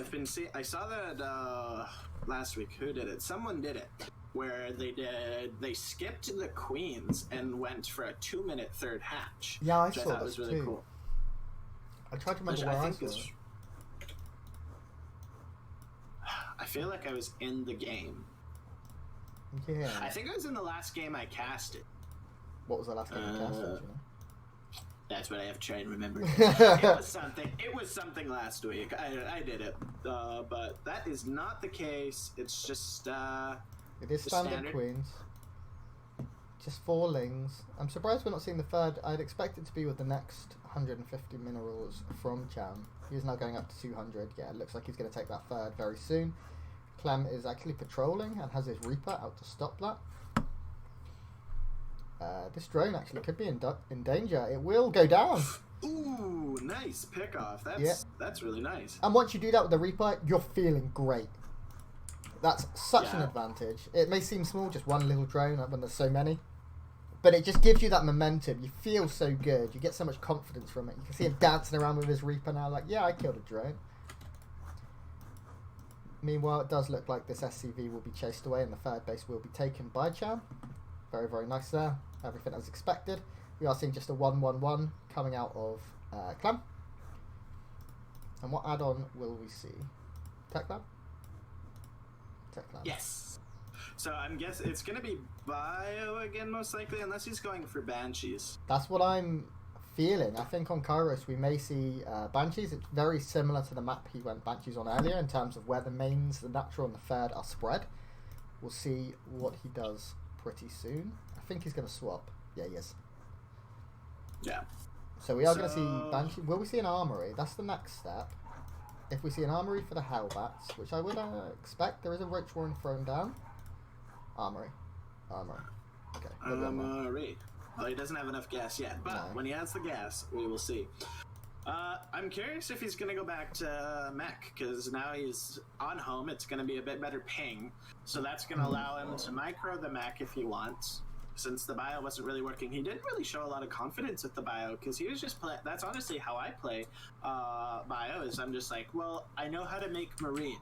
S2: I saw that last week. Who did it? Someone did it, where they skipped the queens and went for a 2-minute third hatch.
S3: Yeah, I
S2: which
S3: saw
S2: I thought
S3: this
S2: was really
S3: too.
S2: cool.
S3: I tried to remember
S2: Which
S3: where I
S2: I
S3: saw
S2: think
S3: it.
S2: is. I feel like I was in the game.
S3: Yeah.
S2: I think I was in the last game I casted.
S3: What was the last game you cast? Do you know?
S2: That's what I have to try and remember. It was something last week. I did it, but that is not the case. It's just
S3: It is
S2: the
S3: standard queens. Just 4 lings. I'm surprised we're not seeing the third. I'd expect it to be with the next 150 minerals from Cham. He's now going up to 200. Yeah, it looks like he's going to take that third very soon. Clem is actually patrolling and has his Reaper out to stop that. This drone actually could be in danger. It will go down.
S2: Ooh, nice pickoff. That's really nice.
S3: And once you do that with the Reaper, you're feeling great. That's such an
S2: Yeah.
S3: advantage. It may seem small, just one little drone when there's so many. But it just gives you that momentum. You feel so good. You get so much confidence from it. You can see him dancing around with his Reaper now like, yeah, I killed a drone. Meanwhile, it does look like this SCV will be chased away and the third base will be taken by Cham. Very, very nice there. Everything as expected. We are seeing just a 1-1-1 coming out of Clem. And what add-on will we see? Tech Lab? Tech Lab.
S2: Yes. So I'm guessing it's gonna be Bio again, most likely, unless he's going for Banshees.
S3: That's what I'm feeling. I think on Kairos we may see Banshees. It's very similar to the map he went Banshees on earlier in terms of where the mains, the natural and the third are spread. We'll see what he does pretty soon. I think he's going to swap. Yeah, he is.
S2: Yeah.
S3: So we are going to see Banshee. Will we see an armory? That's the next step. If we see an armory for the Hellbats, which I would expect, there is a Roach Warren thrown down. Armory. Okay.
S2: Armory. Well, he doesn't have enough gas yet, but
S3: No.
S2: when he has the gas, we will see. I'm curious if he's going to go back to mech, because now he's on home. It's going to be a bit better ping, so that's going to allow him to micro the mech if he wants. Since the bio wasn't really working, he didn't really show a lot of confidence with the bio, because he was just playing. That's honestly how I play bio. Is I'm just like, well, I know how to make marines.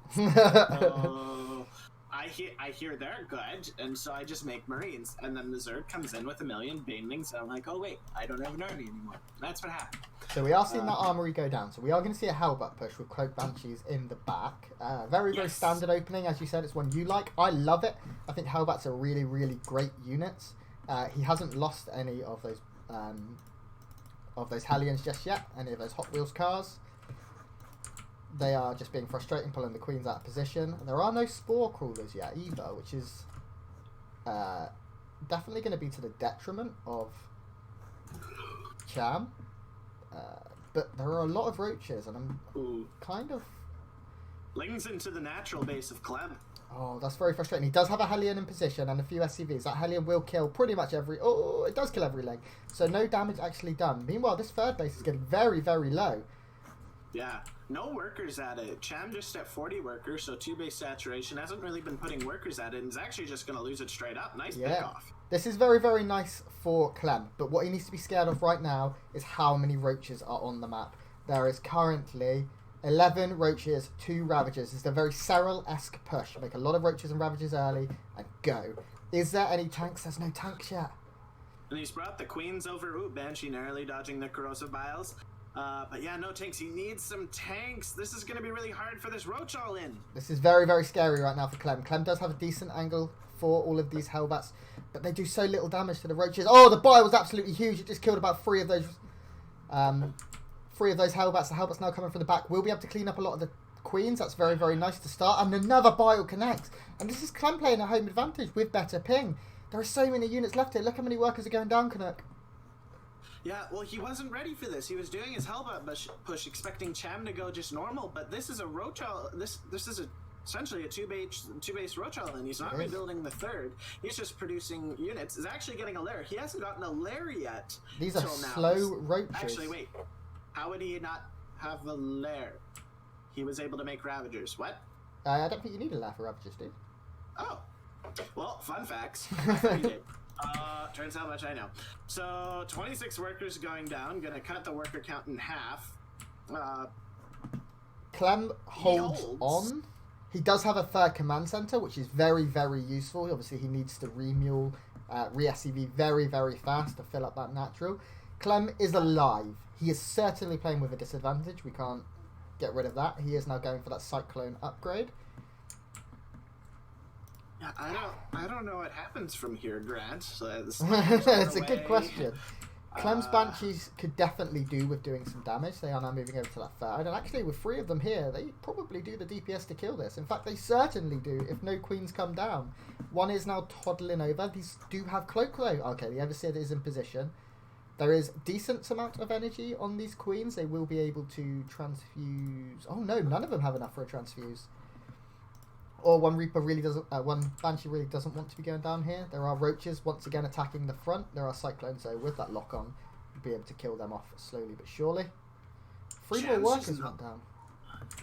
S2: I hear they're good, and so I just make marines, and then the Zerg comes in with a million banelings, and I'm like, oh wait, I don't have an army anymore. That's what happened.
S3: So we are seeing that armory go down. So we are going to see a Hellbat push with Cloak Banshees in the back. Very
S2: Yes.
S3: standard opening, as you said. It's one you like. I love it. I think Hellbats are really, really great units. He hasn't lost any of those Hellions just yet. Any of those Hot Wheels cars. They are just being frustrating, pulling the queens out of position. There are no spore crawlers yet either, which is definitely going to be to the detriment of Cham. But there are a lot of roaches, and I'm
S2: Ooh.
S3: kind of...
S2: Lings into the natural base of Clem.
S3: Oh, that's very frustrating. He does have a Hellion in position and a few SCVs. That Hellion will kill pretty much every... Oh, it does kill every leg. So no damage actually done. Meanwhile, this third base is getting very, very low.
S2: Yeah, no workers at it. Cham just at 40 workers, so 2 base saturation. Hasn't really been putting workers at it, and is actually just going to lose it straight up. Nice pick off.
S3: This is very, very nice for Clem, but what he needs to be scared of right now is how many roaches are on the map. There is currently 11 roaches, 2 ravagers. It's a very Serral-esque push. Make a lot of roaches and ravagers early and go. Is there any tanks? There's no tanks yet.
S2: And he's brought the queens over. Ooh, Banshee narrowly dodging the corrosive biles. But yeah, no tanks. He needs some tanks. This is going to be really hard for this roach all in.
S3: This is very, very scary right now for Clem. Clem does have a decent angle for all of these Hellbats, but they do so little damage to the roaches. Oh, the bile was absolutely huge. It just killed about 3 of those Hellbats. The Hellbats now coming from the back. We'll be able to clean up a lot of the queens. That's very, very nice to start. And another bile connects. And this is Clem playing a home advantage with better ping. There are so many units left here. Look how many workers are going down, Canuck.
S2: Yeah, well, he wasn't ready for this. He was doing his Hellbat push, expecting Cham to go just normal, but this is a roach all. This is essentially a two base roach all, and he's not rebuilding the third. He's just producing units. He's actually getting a lair. He hasn't gotten a lair yet.
S3: These are slow roaches.
S2: Actually, wait. How would he not have a lair? He was able to make Ravagers. What?
S3: I don't think you need a lair for Ravagers, dude.
S2: Oh. Well, fun facts. I thought you did. Turns out how much I know. So, 26 workers going down. Gonna cut the worker count in half.
S3: Clem holds on. He does have a third command center, which is very, very useful. Obviously, he needs to remule, re-SCV very, very fast to fill up that natural. Clem is alive. He is certainly playing with a disadvantage. We can't get rid of that. He is now going for that Cyclone upgrade.
S2: Yeah, I don't know what happens from here, Grant. So
S3: it's a good question. Clem's Banshees could definitely do with doing some damage. They are now moving over to that third. And actually, with 3 of them here, they probably do the DPS to kill this. In fact, they certainly do if no queens come down. One is now toddling over. These do have cloak, though. Okay, the Everseer is in position. There is decent amount of energy on these queens. They will be able to transfuse... Oh, no, none of them have enough for a transfuse. Or one Reaper really doesn't, one Banshee really doesn't want to be going down here. There are roaches once again attacking the front. There are Cyclones, so with that lock on, you'll be able to kill them off slowly but surely. 3 more workers went down.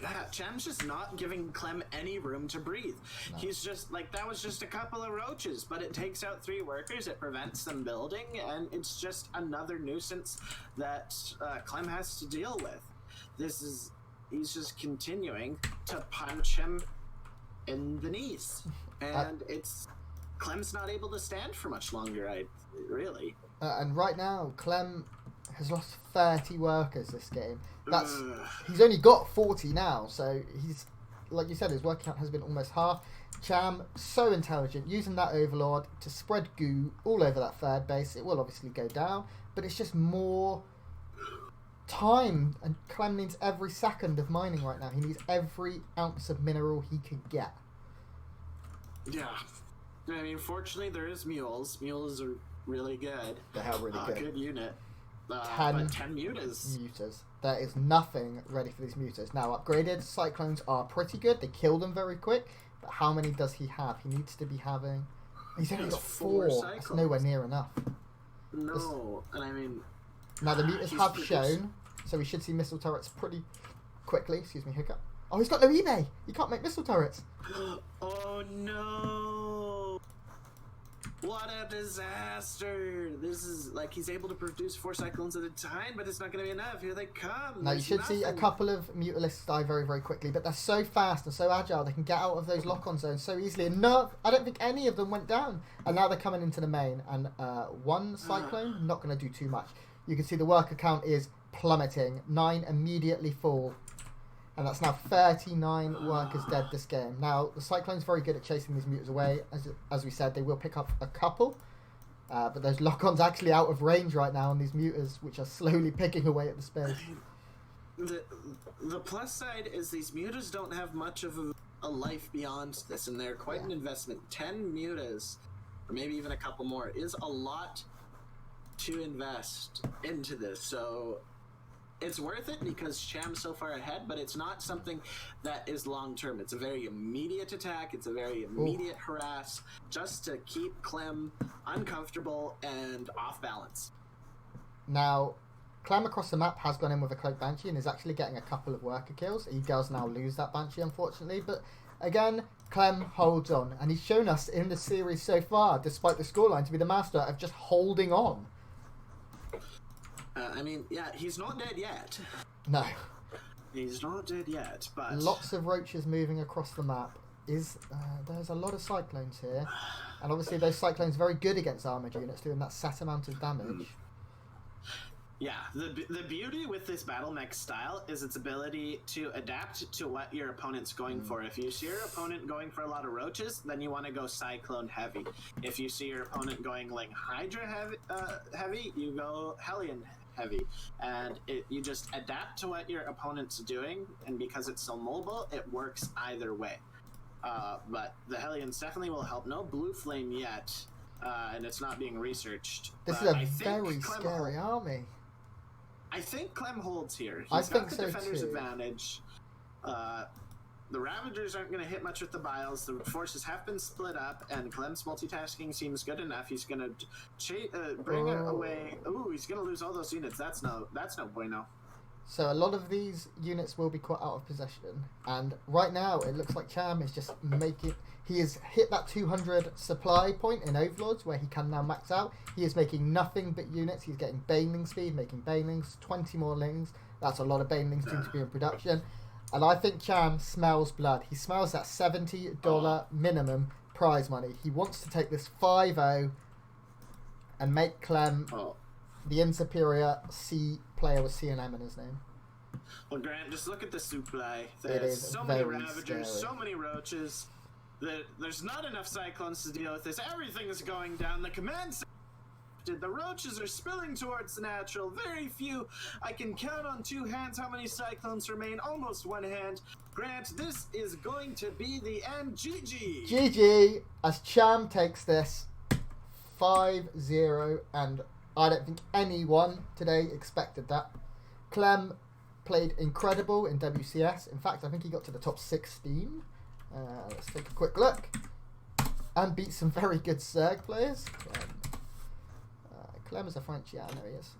S2: Yeah, Cham's just not giving Clem any room to breathe. No. He's just, like, that was just a couple of roaches, but it takes out 3 workers, it prevents them building, and it's just another nuisance that Clem has to deal with. He's just continuing to punch him in the knees, and Clem's not able to stand for much longer, really. And
S3: right now, Clem has lost 30 workers this game. He's only got 40 now, so he's, like you said, his work count has been almost half. Cham, so intelligent, using that Overlord to spread goo all over that third base. It will obviously go down, but it's just more time, and Clem needs every second of mining right now. He needs every ounce of mineral he can get.
S2: Yeah. I mean, fortunately, there is mules. Mules are really good.
S3: They are really good.
S2: Good unit.
S3: 10
S2: mutas.
S3: There is nothing ready for these mutas. Now, upgraded Cyclones are pretty good. They kill them very quick. But how many does he have? He needs to be having... He's only got 4. That's nowhere near enough.
S2: No, and I mean...
S3: Now, the mutas have shown, so we should see missile turrets pretty quickly. Excuse me, hiccup. Oh, he's got no eBay. He can't make missile turrets.
S2: Oh, no. What a disaster. This is, like, he's able to produce 4 Cyclones at a time, but it's not going to be enough. Here they come.
S3: Now, you should see a couple of Mutalisks die very, very quickly, but they're so fast and so agile. They can get out of those lock-on zones so easily. And no, I don't think any of them went down. And now they're coming into the main. And 1 Cyclone, not going to do too much. You can see the worker count is plummeting. 9 immediately fall. And that's now 39 workers dead this game. Now, the Cyclone's very good at chasing these mutas away. As we said, they will pick up a couple. But those lock-ons actually out of range right now on these mutas, which are slowly picking away at the space.
S2: The plus side is these mutas don't have much of a life beyond this, and they're quite an investment. 10 mutas, or maybe even a couple more, is a lot to invest into this. So it's worth it because Cham's so far ahead, but it's not something that is long term. It's a very immediate attack. It's a very immediate harass, just to keep Clem uncomfortable and off balance.
S3: Now, Clem across the map has gone in with a Cloak Banshee and is actually getting a couple of worker kills. He does now lose that Banshee, unfortunately, but again, Clem holds on, and he's shown us in the series so far, despite the scoreline, to be the master of just holding on.
S2: I mean, yeah, he's not dead yet.
S3: No.
S2: He's not dead yet, but...
S3: Lots of roaches moving across the map. There's a lot of Cyclones here, and obviously those Cyclones are very good against armoured units, doing that set amount of damage.
S2: Yeah, the beauty with this battle mech style is its ability to adapt to what your opponent's going for. If you see your opponent going for a lot of roaches, then you want to go Cyclone heavy. If you see your opponent going like Hydra heavy, you go Hellion heavy. And you just adapt to what your opponent's doing, and because it's so mobile, it works either way. But the Hellions definitely will help. No Blue Flame yet, and it's not being researched.
S3: This is a very scary army.
S2: I think Clem holds here.
S3: I
S2: He's
S3: think
S2: got the
S3: so
S2: defender's
S3: too. advantage.
S2: The Ravagers aren't going to hit much with the Biles. The forces have been split up, and Clem's multitasking seems good enough. He's going to bring it away. Ooh, he's going to lose all those units. That's no bueno.
S3: So a lot of these units will be caught out of possession, and right now it looks like Cham is just making... He has hit that 200 supply point in Overlords where he can now max out. He is making nothing but units. He's getting Baneling speed, making Banelings, 20 more Lings. That's a lot of Banelings to be in production. And I think Cham smells blood. He smells that $70 minimum prize money. He wants to take this 5-0 and make Clem the insuperior C player with C&M in his name.
S2: Well, Grant, just look at the supply.
S3: It
S2: There's
S3: is
S2: so many
S3: very
S2: Ravagers,
S3: scary.
S2: so many Roaches. There's not enough Cyclones to deal with this. Everything is going down. The command center, the Roaches are spilling towards the natural. Very few. I can count on 2 hands how many Cyclones remain. Almost 1 hand. Grant, this is going to be the end. GG.
S3: GG, as Cham takes this 5-0, and I don't think anyone today expected that. Clem played incredible in WCS. In fact, I think he got to the top 16. Let's take a quick look. And beat some very good Zerg players. Clem is a French, yeah, I know he is.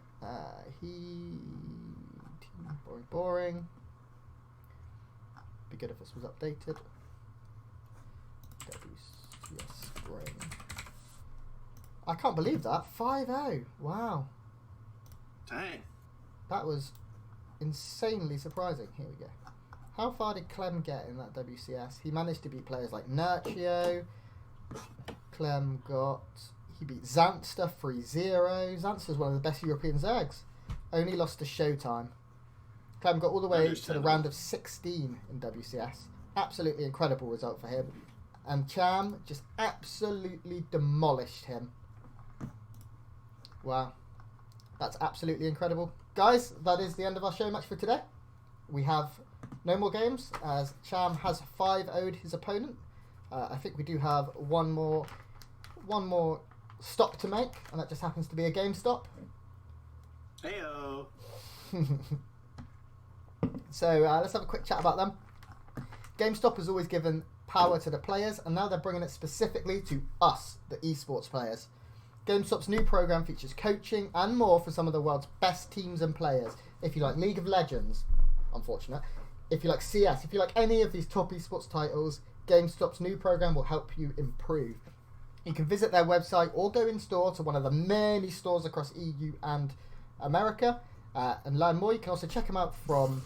S3: Boring. Be good if this was updated. WCS spring. I can't believe that. 5-0. Wow.
S2: Dang.
S3: That was insanely surprising. Here we go. How far did Clem get in that WCS? He managed to beat players like Nurchio. He beat Xanster 3-0. Xanster's one of the best European Zergs. Only lost to Showtime. Clem got all the way to the round of 16 in WCS. Absolutely incredible result for him. And Cham just absolutely demolished him. Wow. That's absolutely incredible. Guys, that is the end of our show match for today. We have no more games, as Cham has 5-0'd his opponent. I think we do have one more stop to make, and that just happens to be a game stop.
S2: Heyo.
S3: So let's have a quick chat about them. GameStop has always given power to the players, and now they're bringing it specifically to us, the esports players. GameStop's new program features coaching and more for some of the world's best teams and players. If you like League of Legends, unfortunate. If you like CS, if you like any of these top esports titles, GameStop's new program will help you improve. You can visit their website or go in store to one of the many stores across EU and America and learn more. You can also check them out from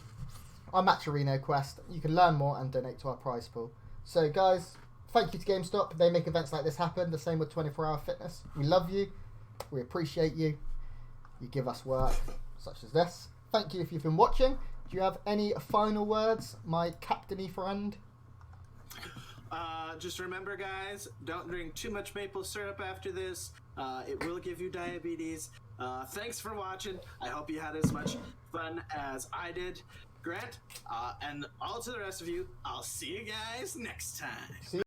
S3: our Matcherino quest. You can learn more and donate to our prize pool. So guys, thank you to GameStop. They make events like this happen. The same with 24-Hour Fitness. We love you. We appreciate you. You give us work such as this. Thank you if you've been watching. Do you have any final words, my captainy friend?
S2: Just remember, guys, don't drink too much maple syrup after this. It will give you diabetes. Thanks for watching. I hope you had as much fun as I did. Grant, and all to the rest of you, I'll see you guys next time.